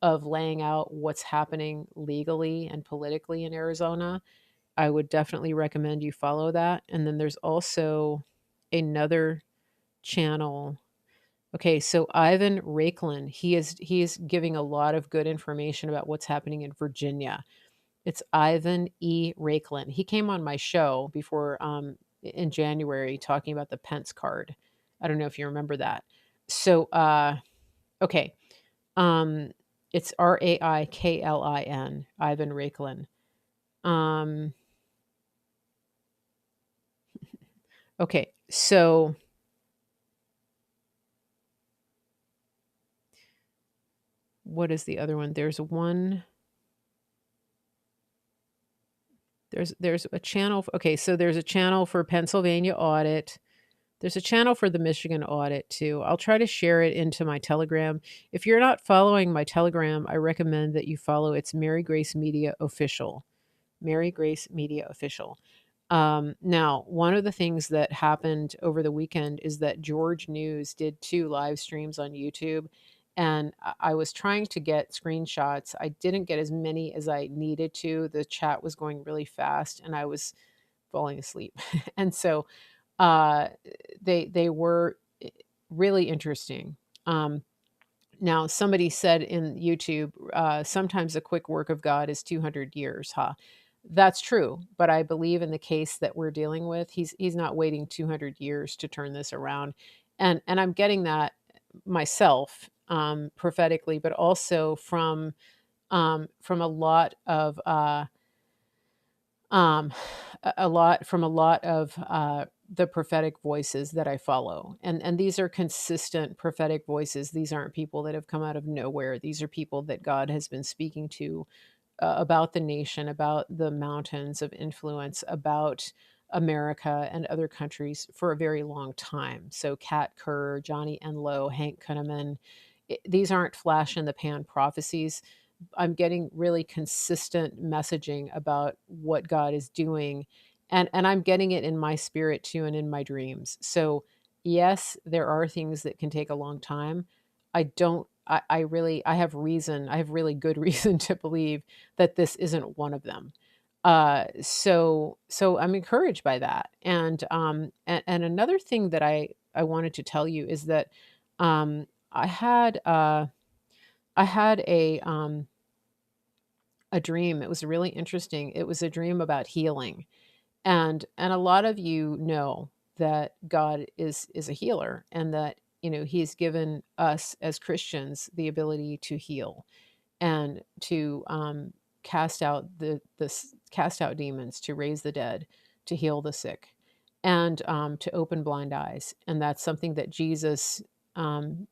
of laying out what's happening legally and politically in Arizona. I would definitely recommend you follow that. And then there's also another channel. Okay, so Ivan Raiklin, he is giving a lot of good information about what's happening in Virginia. It's Ivan E. Raiklin. He came on my show before in January talking about the Pence card. I don't know if you remember that. So okay. Um it's Raiklin, Ivan Raiklin. Um okay. So what is the other one? There's a channel. Okay, so there's a channel for Pennsylvania audit. There's a channel for the Michigan audit too. I'll try to share it into my Telegram. If you're not following my Telegram, I recommend that you follow. It's Mary Grace Media Official. Mary Grace Media Official. Now, one of the things that happened over the weekend is that George News did 2 live streams on YouTube, and I was trying to get screenshots. I didn't get as many as I needed to. The chat was going really fast, and I was falling asleep. And so uh, they were really interesting. Um, Now, somebody said in YouTube, sometimes a quick work of God is 200 years, huh? That's true, but I believe in the case that we're dealing with, he's not waiting 200 years to turn this around, and I'm getting that myself prophetically, but also from a lot of um, a lot from a lot of the prophetic voices that I follow, and these are consistent prophetic voices. These aren't people that have come out of nowhere. These are people that God has been speaking to about the nation, about the mountains of influence, about America and other countries for a very long time. So Kat Kerr, Johnny Enlow, Hank Kunneman, these aren't flash in the pan prophecies. I'm getting really consistent messaging about what God is doing, and I'm getting it in my spirit too and in my dreams. So, yes, there are things that can take a long time. I really I have reason, I have really good reason to believe that this isn't one of them. So I'm encouraged by that. And another thing that I wanted to tell you is that um I had uh I had a dream. It was really interesting. It was a dream about healing. And a lot of you know that God is a healer, and that he's given us as Christians the ability to heal and to cast out demons, to raise the dead, to heal the sick, and to open blind eyes. And that's something that Jesus um,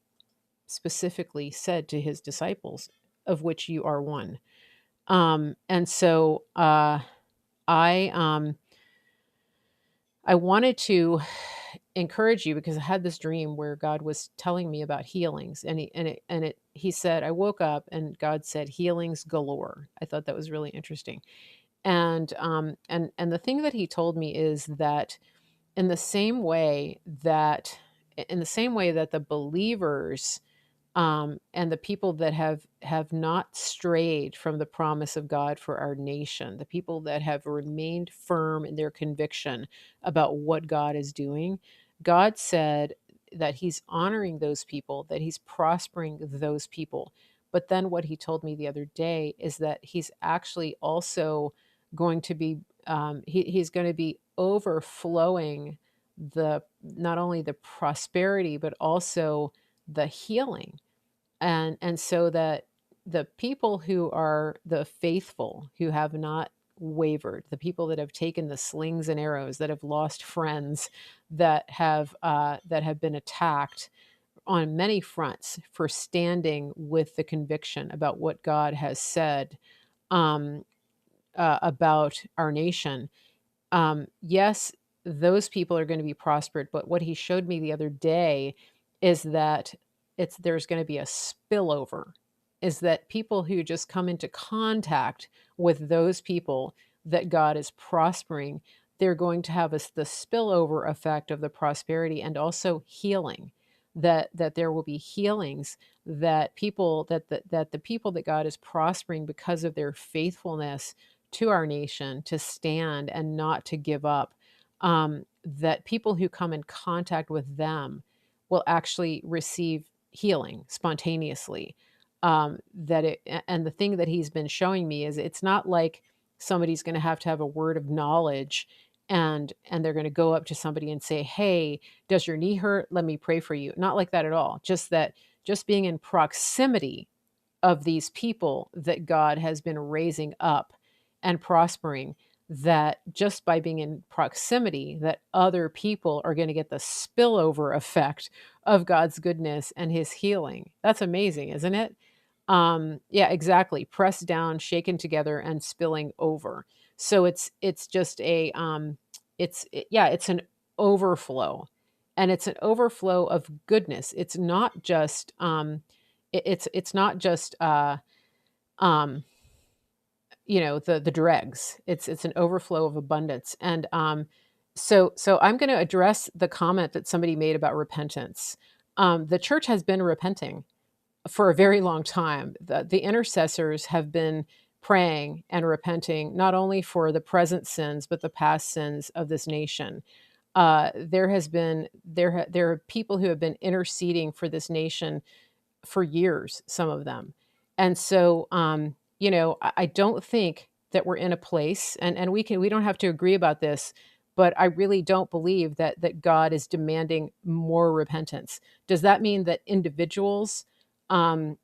specifically said to his disciples, of which you are one. And so I I wanted to encourage you because I had this dream where God was telling me about healings, and he said, I woke up and God said healings galore. I thought that was really interesting. And the thing that he told me is that in the same way that the believers and the people that have not strayed from the promise of God for our nation, the people that have remained firm in their conviction about what God is doing, God said that He's honoring those people, that He's prospering those people. But then what He told me the other day is that He's actually also going to be he's going to be overflowing the not only the prosperity but also the healing, and so that the people who are the faithful, who have not wavered, the people that have taken the slings and arrows, that have lost friends, that have been attacked on many fronts for standing with the conviction about what God has said um, about our nation. Yes, those people are going to be prospered. But what he showed me the other day is that there's going to be a spillover, is that people who just come into contact with those people that God is prospering, they're going to have the spillover effect of the prosperity and also healing. That there will be healings, that the people that God is prospering because of their faithfulness to our nation, to stand and not to give up, that people who come in contact with them will actually receive healing spontaneously. And the thing that he's been showing me is it's not like somebody's going to have a word of knowledge, and they're going to go up to somebody and say, "Hey, does your knee hurt? Let me pray for you." Not like that at all. Just being in proximity of these people that God has been raising up and prospering, that just by being in proximity, that other people are going to get the spillover effect of God's goodness and his healing. That's amazing, isn't it? Yeah, exactly. Pressed down, shaken together, and spilling over. So it's just it's an overflow, and it's an overflow of goodness. It's not just it's not just um, the dregs. It's an overflow of abundance. And so I'm going to address the comment that somebody made about repentance. The church has been repenting for a very long time. The intercessors have been praying and repenting not only for the present sins but the past sins of this nation. There are people who have been interceding for this nation for years, some of them. And so, I don't think that we're in a place, and we don't have to agree about this, but I really don't believe that God is demanding more repentance. Does that mean that individuals um,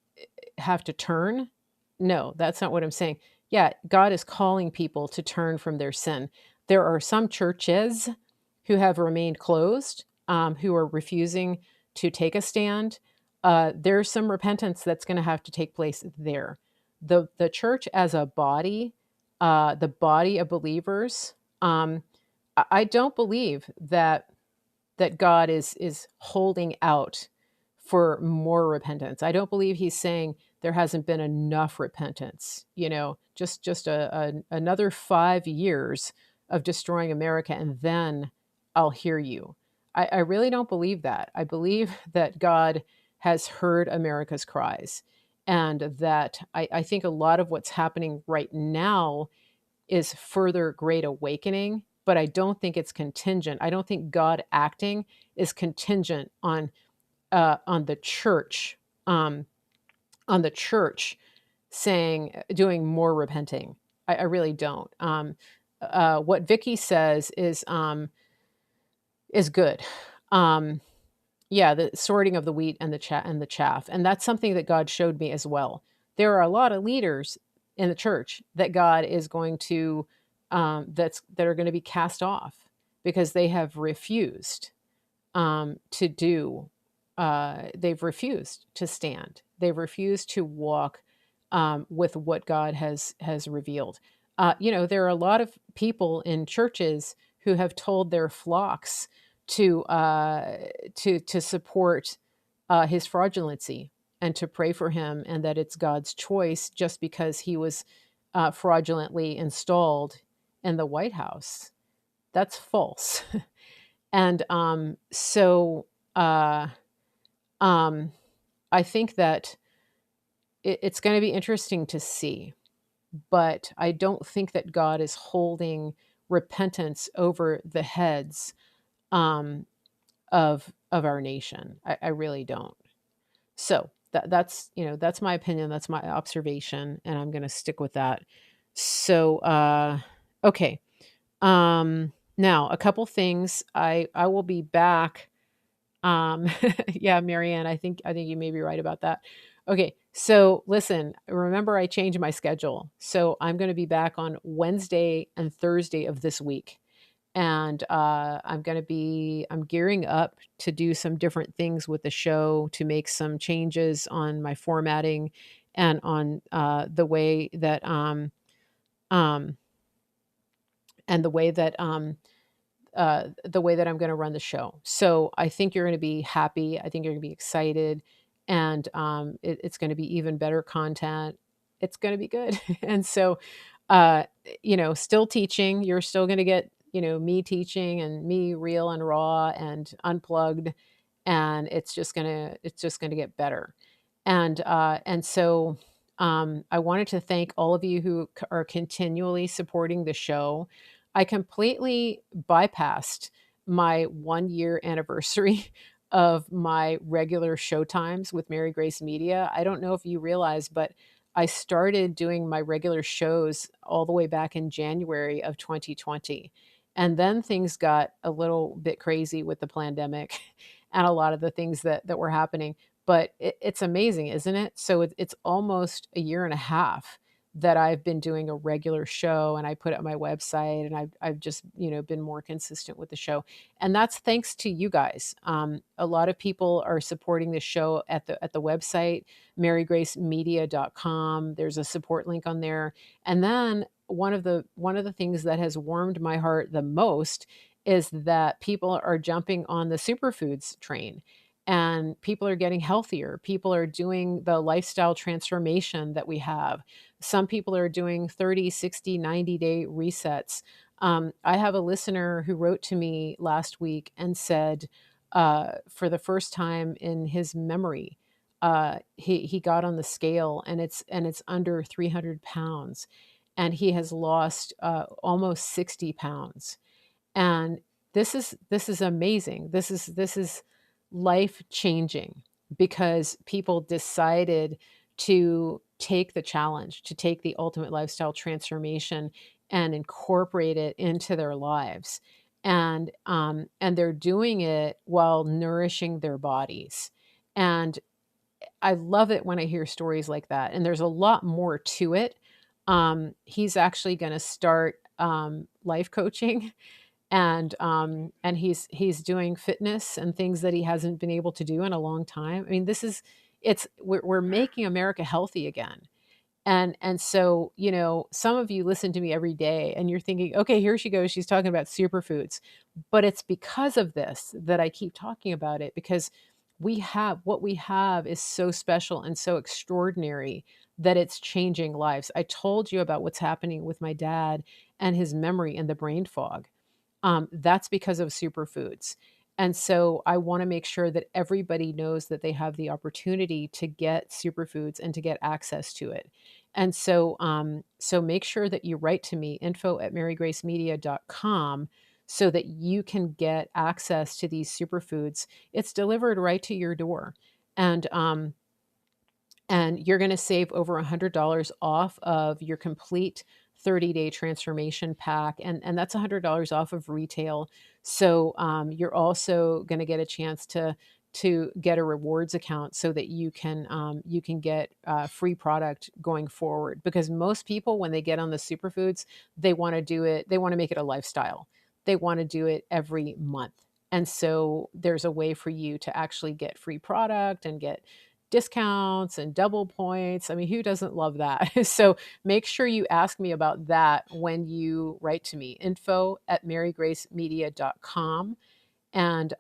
have to turn? No, that's not what I'm saying. Yeah, God is calling people to turn from their sin. There are some churches who have remained closed, who are refusing to take a stand. There's some repentance that's going to have to take place there. The church as a body, the body of believers, I don't believe that God is holding out for more repentance. I don't believe he's saying there hasn't been enough repentance. Just another 5 years of destroying America, and then I'll hear you. I really don't believe that. I believe that God has heard America's cries, and that I think a lot of what's happening right now is further great awakening, but I don't think it's contingent. I don't think God acting is contingent on the church, um, on the church doing more repenting. I really don't. What Vicky says is good. Um, yeah, the sorting of the wheat and the chaff, and that's something that God showed me as well. There are a lot of leaders in the church that God is going to that are going to be cast off because they have refused to do. They've refused to stand. They've refused to walk with what God has revealed. There are a lot of people in churches who have told their flocks to support his fraudulency and to pray for him, and that it's God's choice just because he was fraudulently installed in the White House. That's false. And uh, um, I think that it's going to be interesting to see, but I don't think that God is holding repentance over the heads um, of our nation. I really don't. So that's my opinion. That's my observation, and I'm going to stick with that. So okay. Now a couple things. I will be back. Yeah, Marianne, I think you may be right about that. Okay, so listen, remember I changed my schedule. So I'm going to be back on Wednesday and Thursday of this week. And I'm gearing up to do some different things with the show, to make some changes on my formatting and on the way that um, and the way that the way that I'm going to run the show. So I think you're going to be happy. I think you're going to be excited, and it's going to be even better content. It's going to be good. And so, still teaching. You're still going to get me teaching and me real and raw and unplugged, and it's just gonna get better. And I wanted to thank all of you who are continually supporting the show. I completely bypassed my 1 year anniversary of my regular show times with Mary Grace Media. I don't know if you realize, but I started doing my regular shows all the way back in January of 2020. And then things got a little bit crazy with the pandemic and a lot of the things that were happening. But it's amazing, isn't it? So it's almost a year and a half that I've been doing a regular show, and I put it on my website, and I've just been more consistent with the show, and that's thanks to you guys. A lot of people are supporting the show at the website, marygracemedia.com. There's a support link on there, and then one of the things that has warmed my heart the most is that people are jumping on the superfoods train, and people are getting healthier. People are doing the lifestyle transformation that we have. Some people are doing 30, 60, 90-day resets. I have a listener who wrote to me last week and said, for the first time in his memory, he got on the scale, and it's under 300 pounds, and he has lost almost 60 pounds. And this is amazing. This is life changing, because people decided to take the challenge, to take the ultimate lifestyle transformation and incorporate it into their lives. And they're doing it while nourishing their bodies. And I love it when I hear stories like that. And there's a lot more to it. He's actually going to start life coaching, and he's doing fitness and things that he hasn't been able to do in a long time. I mean, we're making America healthy again. And so, some of you listen to me every day and you're thinking, okay, here she goes, she's talking about superfoods. But it's because of this that I keep talking about it, because what we have is so special and so extraordinary that it's changing lives. I told you about what's happening with my dad and his memory and the brain fog. That's because of superfoods. And so I want to make sure that everybody knows that they have the opportunity to get superfoods and to get access to it. And so make sure that you write to me, info@marygracemedia.com, so that you can get access to these superfoods. It's delivered right to your door. And and you're going to save over $100 off of your complete 30-day transformation pack, and that's $100 off of retail. So you're also going to get a chance to get a rewards account, so that you can get free product going forward, because most people, when they get on the superfoods, they want to do it, they want to make it a lifestyle. They want to do it every month. And so there's a way for you to actually get free product and get discounts and double points. I mean, who doesn't love that? So make sure you ask me about that when you write to me, info@marygracemedia.com. And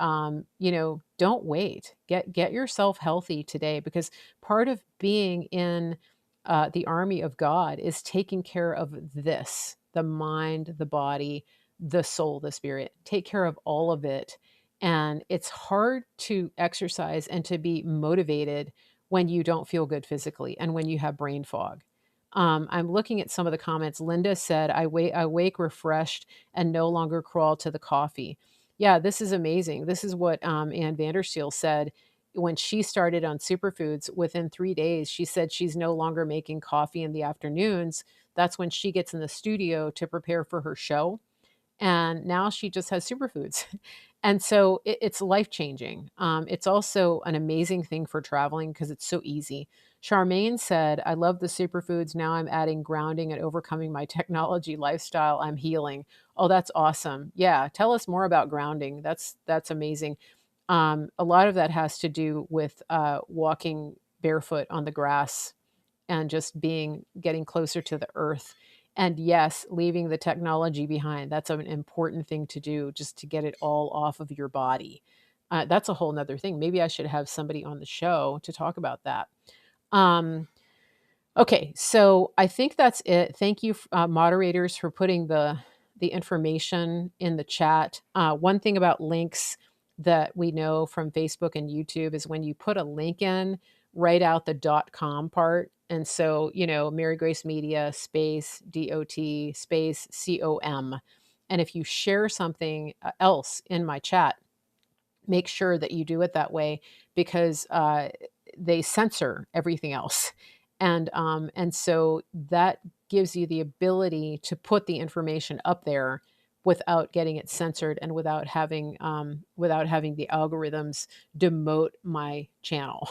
don't wait. Get yourself healthy today, because part of being in the army of God is taking care of this: the mind, the body, the soul, the spirit. Take care of all of it. And it's hard to exercise and to be motivated when you don't feel good physically and when you have brain fog. I'm looking at some of the comments. Linda said, I wake refreshed and no longer crawl to the coffee. Yeah, this is amazing. This is what Ann Vandersteel said when she started on superfoods. Within 3 days, she said she's no longer making coffee in the afternoons. That's when she gets in the studio to prepare for her show. And now she just has superfoods. And so it's life changing. It's also an amazing thing for traveling because it's so easy. Charmaine said, I love the superfoods. Now I'm adding grounding and overcoming my technology lifestyle. I'm healing. Oh, that's awesome. Yeah. Tell us more about grounding. That's amazing. A lot of that has to do with walking barefoot on the grass and just getting closer to the earth. And yes, leaving the technology behind. That's an important thing to do, just to get it all off of your body. That's a whole nother thing. Maybe I should have somebody on the show to talk about that. Um, okay, so I think that's it. Thank you, moderators, for putting the information in the chat. One thing about links that we know from Facebook and YouTube is when you put a link in, write out the .com part. And so, Mary Grace Media space DOT space COM. And if you share something else in my chat, make sure that you do it that way, because they censor everything else, and so that gives you the ability to put the information up there without getting it censored, and without having the algorithms demote my channel.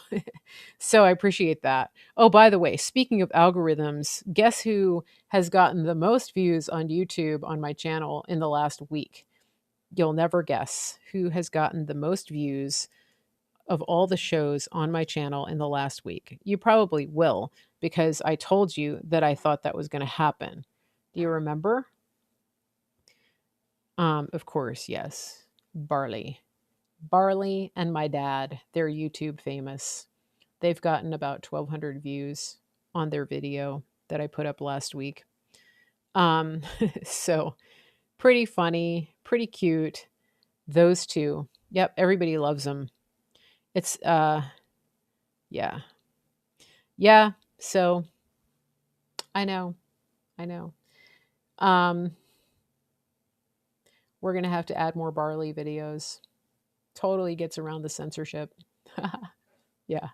So I appreciate that. Oh, by the way, speaking of algorithms, guess who has gotten the most views on YouTube on my channel in the last week? You'll never guess who has gotten the most views of all the shows on my channel in the last week. You probably will, because I told you that I thought that was going to happen. Do you remember? Of course, yes. Barley. Barley and my dad, they're YouTube famous. They've gotten about 1,200 views on their video that I put up last week. Um, so pretty funny, pretty cute. Those two. Yep, everybody loves them. It's yeah. Yeah, so I know. I know. Um we're going to have to add more Barley videos. Totally gets around the censorship. Yeah.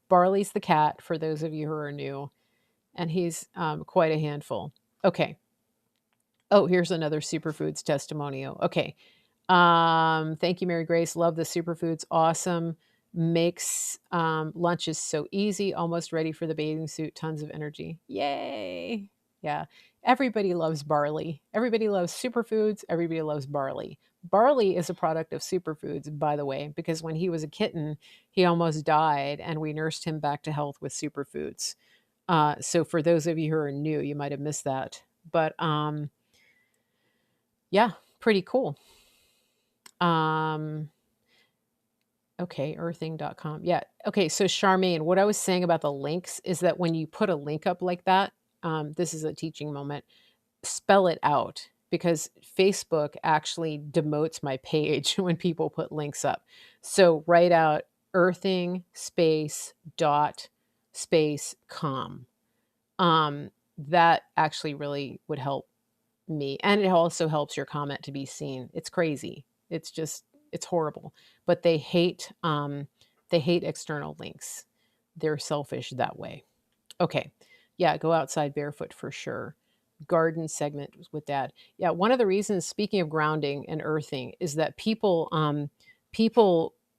Barley's the cat, for those of you who are new, and he's quite a handful. Okay. Oh, here's another superfoods testimonial. Okay. Thank you, Mary Grace. Love the superfoods. Awesome. Makes lunches so easy. Almost ready for the bathing suit. Tons of energy. Yay. Yeah. Everybody loves barley. Everybody loves superfoods. Everybody loves barley. Barley is a product of superfoods, by the way, because when he was a kitten, he almost died, and we nursed him back to health with superfoods. So for those of you who are new, you might have missed that. But yeah, pretty cool. Um, okay, earthing.com. Yeah. Okay, so Charmaine, what I was saying about the links is that when you put a link up like that, this is a teaching moment, spell it out, because Facebook actually demotes my page when people put links up. So write out earthing space dot space com. That actually really would help me. And it also helps your comment to be seen. It's crazy. It's just, it's horrible. But they hate external links. They're selfish that way. Okay. Yeah, go outside barefoot for sure. Garden segment with dad. Yeah, one of the reasons, speaking of grounding and earthing, is that people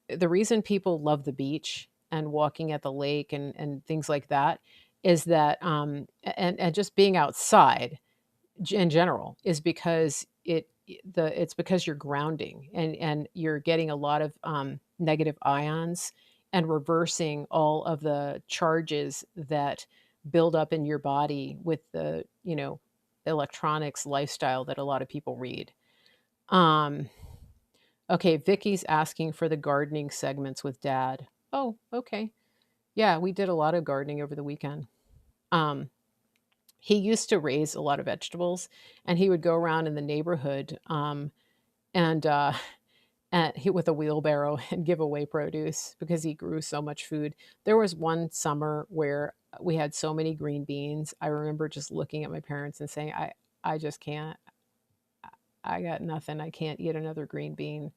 the reason people love the beach and walking at the lake and things like that is that and just being outside in general is because it's because you're grounding, and you're getting a lot of negative ions, and reversing all of the charges that build up in your body with the electronics lifestyle that a lot of people read. um okay, Vicky's asking for the gardening segments with dad. Oh, okay. Yeah, we did a lot of gardening over the weekend. um he used to raise a lot of vegetables, and he would go around in the neighborhood, and and he with a wheelbarrow and give away produce because he grew so much food. There was one summer where we had so many green beans. I remember just looking at my parents and saying, I just can't. I got nothing. I can't eat another green bean.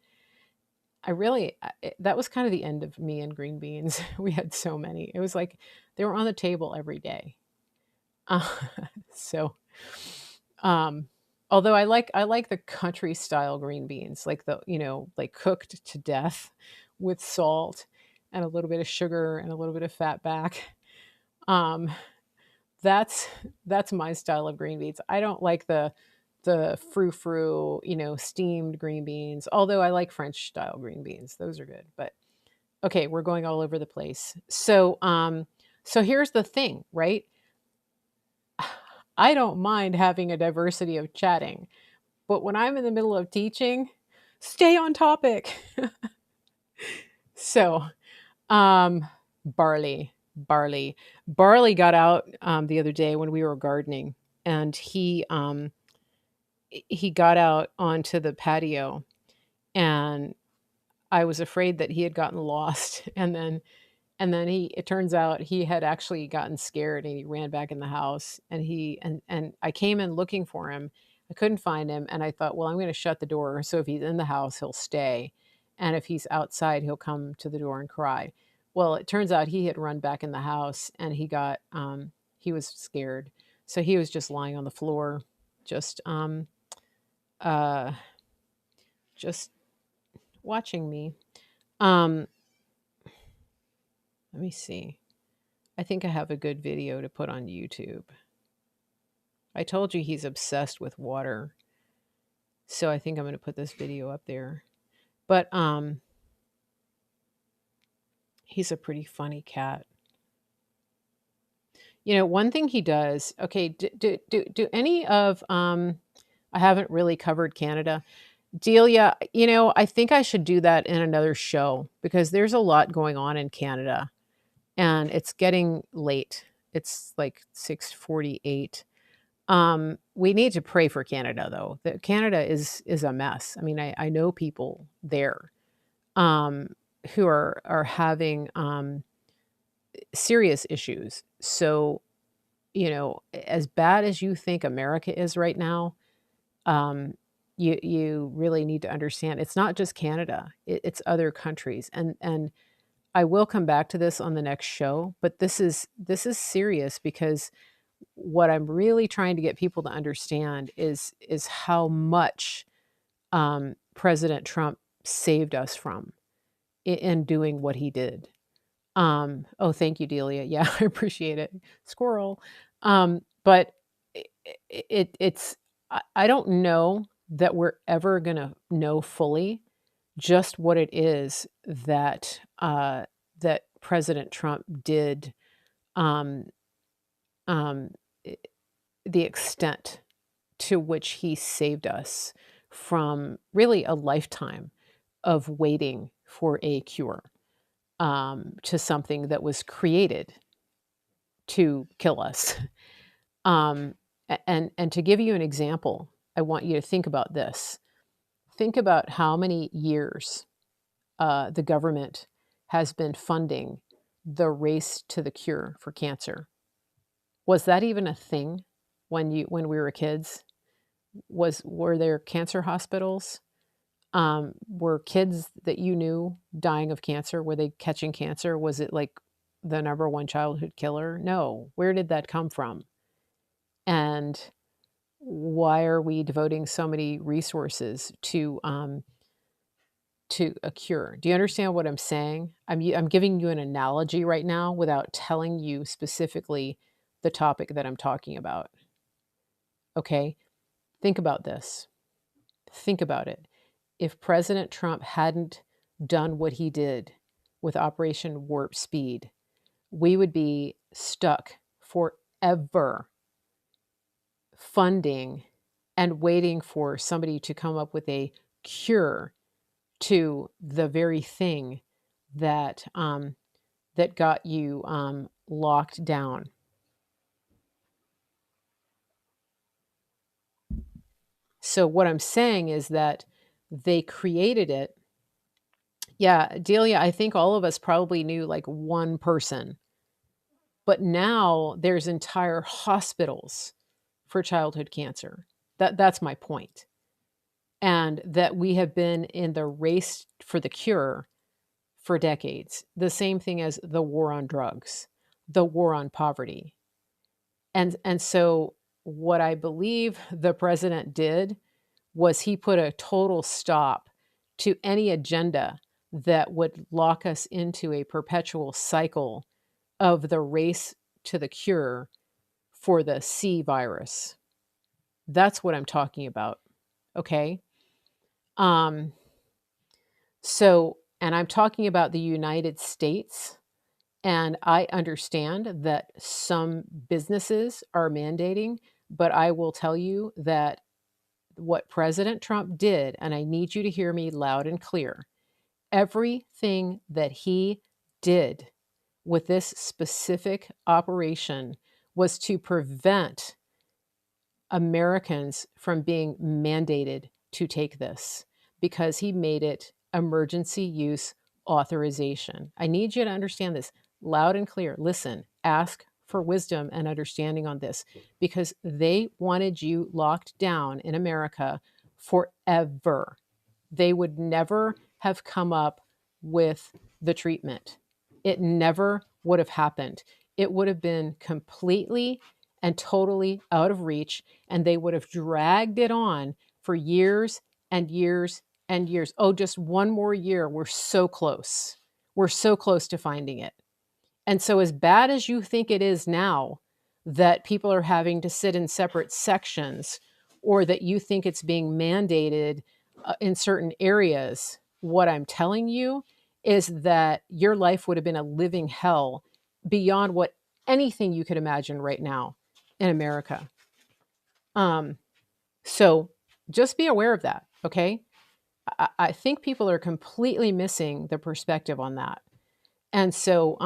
That was kind of the end of me and green beans. We had so many. It was like they were on the table every day. Uh, so, um, although I like the country style green beans, like like cooked to death with salt and a little bit of sugar and a little bit of fat back. Um, that's that's my style of green beans. I don't like the frou-frou, steamed green beans. Although I like French style green beans, those are good. But okay, we're going all over the place. So here's the thing, right? I don't mind having a diversity of chatting, but when I'm in the middle of teaching, stay on topic. So, um, barley, barley got out the other day when we were gardening, and he got out onto the patio, and I was afraid that he had gotten lost, and then it turns out he had actually gotten scared and he ran back in the house, and I came in looking for him. I couldn't find him, and I thought, well, I'm going to shut the door, so if he's in the house he'll stay, and if he's outside he'll come to the door and cry. Well, it turns out he had run back in the house, and he was scared, so he was just lying on the floor, just uh just watching me. um Let me see. I think I have a good video to put on YouTube. I told you he's obsessed with water, so I think I'm going to put this video up there. But he's a pretty funny cat. You know, one thing he does. Okay, do any of I haven't really covered Canada. Delia, you know, I think I should do that in another show because there's a lot going on in Canada, and it's getting late. It's like 6:48. We need to pray for Canada, though. That Canada is a mess. I mean, I know people there um, who are having serious issues. So, you know, as bad as you think America is right now, um, you really need to understand it's not just Canada; it's other countries. And I will come back to this on the next show, but this is serious because what I'm really trying to get people to understand is how much President Trump saved us from in doing what he did. Oh, thank you, Delia. Yeah, I appreciate it. Squirrel. But it's I don't know that we're ever gonna know fully just what it is that President Trump did. Um, um, i- the extent to which he saved us from really a lifetime of waiting for a cure to something that was created to kill us. And to give you an example, I want you to think about this. Think about how many years the government has been funding the race to the cure for cancer. Was that even a thing when we were kids? Were there cancer hospitals? Were kids that you knew dying of cancer? Were they catching cancer? Was it like the number one childhood killer? No. Where did that come from? And why are we devoting so many resources to a cure? Do you understand what I'm saying? I'm giving you an analogy right now without telling you specifically the topic that I'm talking about. Okay, think about this. Think about it. If President Trump hadn't done what he did with Operation Warp Speed, we would be stuck forever funding and waiting for somebody to come up with a cure to the very thing that got you locked down. So what I'm saying is that they created it. Yeah, Delia, I think all of us probably knew like one person, but now there's entire hospitals for childhood cancer. That's my point. And that we have been in the race for the cure for decades. The same thing as the war on drugs, the war on poverty. And so what I believe the president did was he put a total stop to any agenda that would lock us into a perpetual cycle of the race to the cure for the C virus. That's what I'm talking about. Okay. Um, and I'm talking about the United States. And I understand that some businesses are mandating, but I will tell you that what President Trump did, and I need you to hear me loud and clear, everything that he did with this specific operation was to prevent Americans from being mandated to take this, because he made it emergency use authorization. I need you to understand this loud and clear. Listen, ask for wisdom and understanding on this, because they wanted you locked down in America forever. They would never have come up with the treatment. It never would have happened. It would have been completely and totally out of reach, and they would have dragged it on for years and years and years. Oh, just one more year. We're so close. We're so close to finding it. And so, as bad as you think it is now that people are having to sit in separate sections, or that you think it's being mandated in certain areas, what I'm telling you is that your life would have been a living hell beyond what anything you could imagine right now in America. Um, so just be aware of that, okay? I think people are completely missing the perspective on that. And so,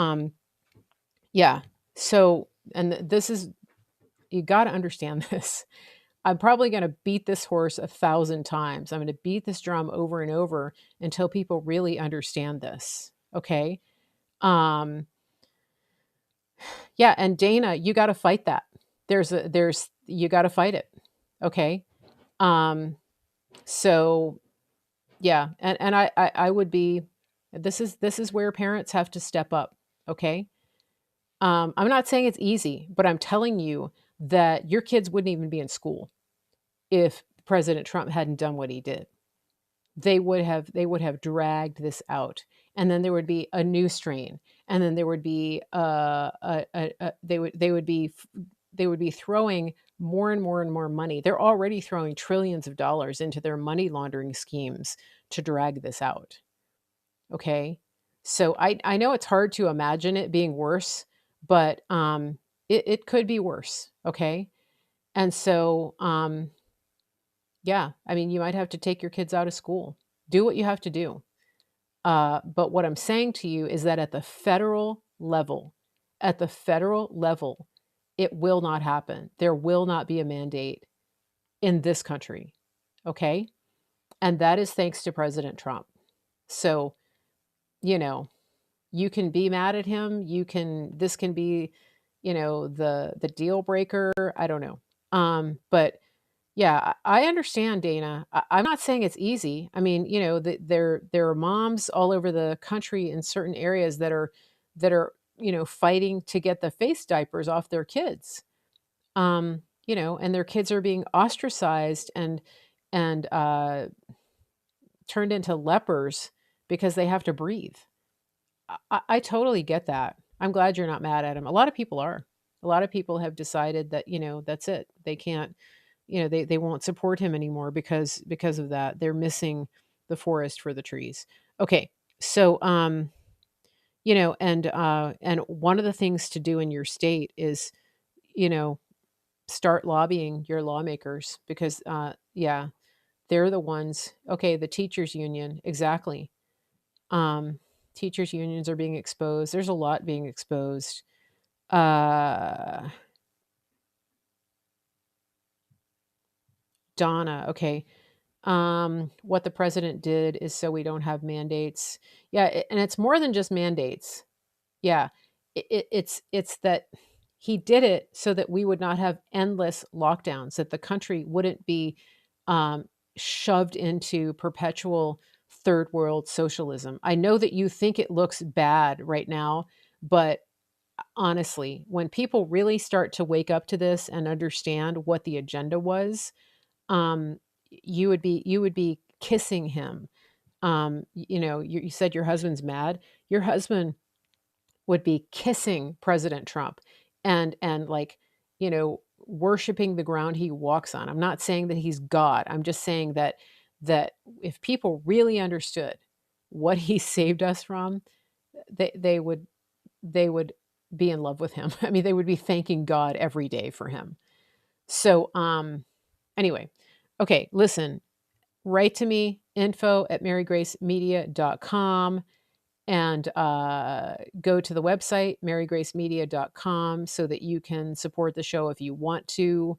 yeah. So, and this is, you got to understand this. I'm probably going to beat this horse 1,000 times. I'm going to beat this drum over and over until people really understand this. Okay. Um, yeah. And Dana, you got to fight that. You got to fight it. Okay. Um, so yeah. And I would be, this is where parents have to step up. Okay. I'm not saying it's easy, but I'm telling you that your kids wouldn't even be in school if President Trump hadn't done what he did. They would have dragged this out, and then there would be a new strain, and then there would be they would be throwing more and more and more money. They're already throwing trillions of dollars into their money laundering schemes to drag this out. Okay. So I know it's hard to imagine it being worse, but it could be worse. Okay. And so, yeah, I mean, you might have to take your kids out of school. Do what you have to do. But what I'm saying to you is that at the federal level, it will not happen. There will not be a mandate in this country. Okay. And that is thanks to President Trump. So, you know, you can be mad at him. This can be, the deal breaker. I don't know. But yeah, I understand, Dana. I'm not saying it's easy. I mean, there are moms all over the country in certain areas that are fighting to get the face diapers off their kids. And their kids are being ostracized and turned into lepers because they have to breathe. I totally get that. I'm glad you're not mad at him. A lot of people are. A lot of people have decided that, that's it. They can't, they won't support him anymore because of that. They're missing the forest for the trees. Okay. So, and one of the things to do in your state is, you know, start lobbying your lawmakers, because yeah, they're the ones. Okay, the teachers union, exactly. Um, Teachers unions are being exposed. There's a lot being exposed. Uh, Donna, okay. What the president did is so we don't have mandates. Yeah, and it's more than just mandates. Yeah, it's that he did it so that we would not have endless lockdowns, that the country wouldn't be um, shoved into perpetual third world socialism. I know that you think it looks bad right now, but honestly, when people really start to wake up to this and understand what the agenda was, um, you would be kissing him. You said your husband's mad. Your husband would be kissing President Trump and like, worshiping the ground he walks on. I'm not saying that he's God. I'm just saying that if people really understood what he saved us from, they would be in love with him. I mean, they would be thanking God every day for him. So, anyway, okay, listen, write to me, info@marygracemedia.com, and go to the website, marygracemedia.com, so that you can support the show if you want to.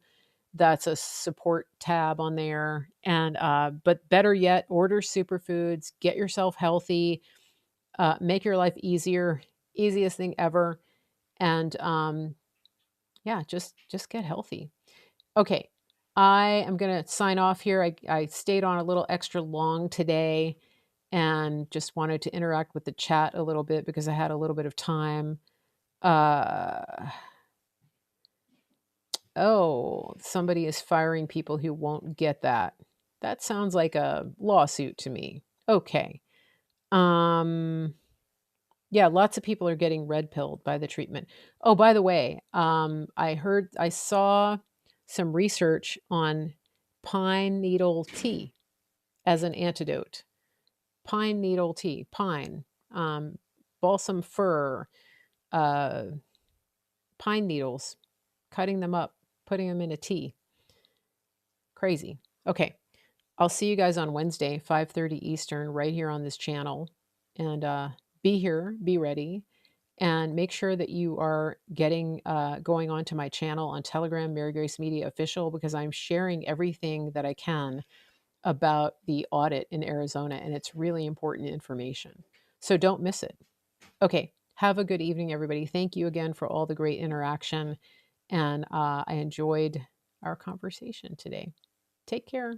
That's a support tab on there. And, but better yet, order superfoods, get yourself healthy, make your life easier, easiest thing ever. And, yeah, just get healthy. Okay. I am going to sign off here. I stayed on a little extra long today and just wanted to interact with the chat a little bit because I had a little bit of time. Uh, oh, somebody is firing people who won't get that. That sounds like a lawsuit to me. Okay. Um, yeah, lots of people are getting red pilled by the treatment. Oh, by the way, I saw some research on pine needle tea as an antidote. Pine needle tea, pine, um, balsam fir, uh, pine needles, cutting them up, putting them in a tea. Crazy. Okay. I'll see you guys on Wednesday, 5:30 Eastern, right here on this channel. And be here, be ready, and make sure that you are getting going on to my channel on Telegram, Mary Grace Media Official, because I'm sharing everything that I can about the audit in Arizona, and it's really important information. So don't miss it. Okay, have a good evening, everybody. Thank you again for all the great interaction, and I enjoyed our conversation today. Take care.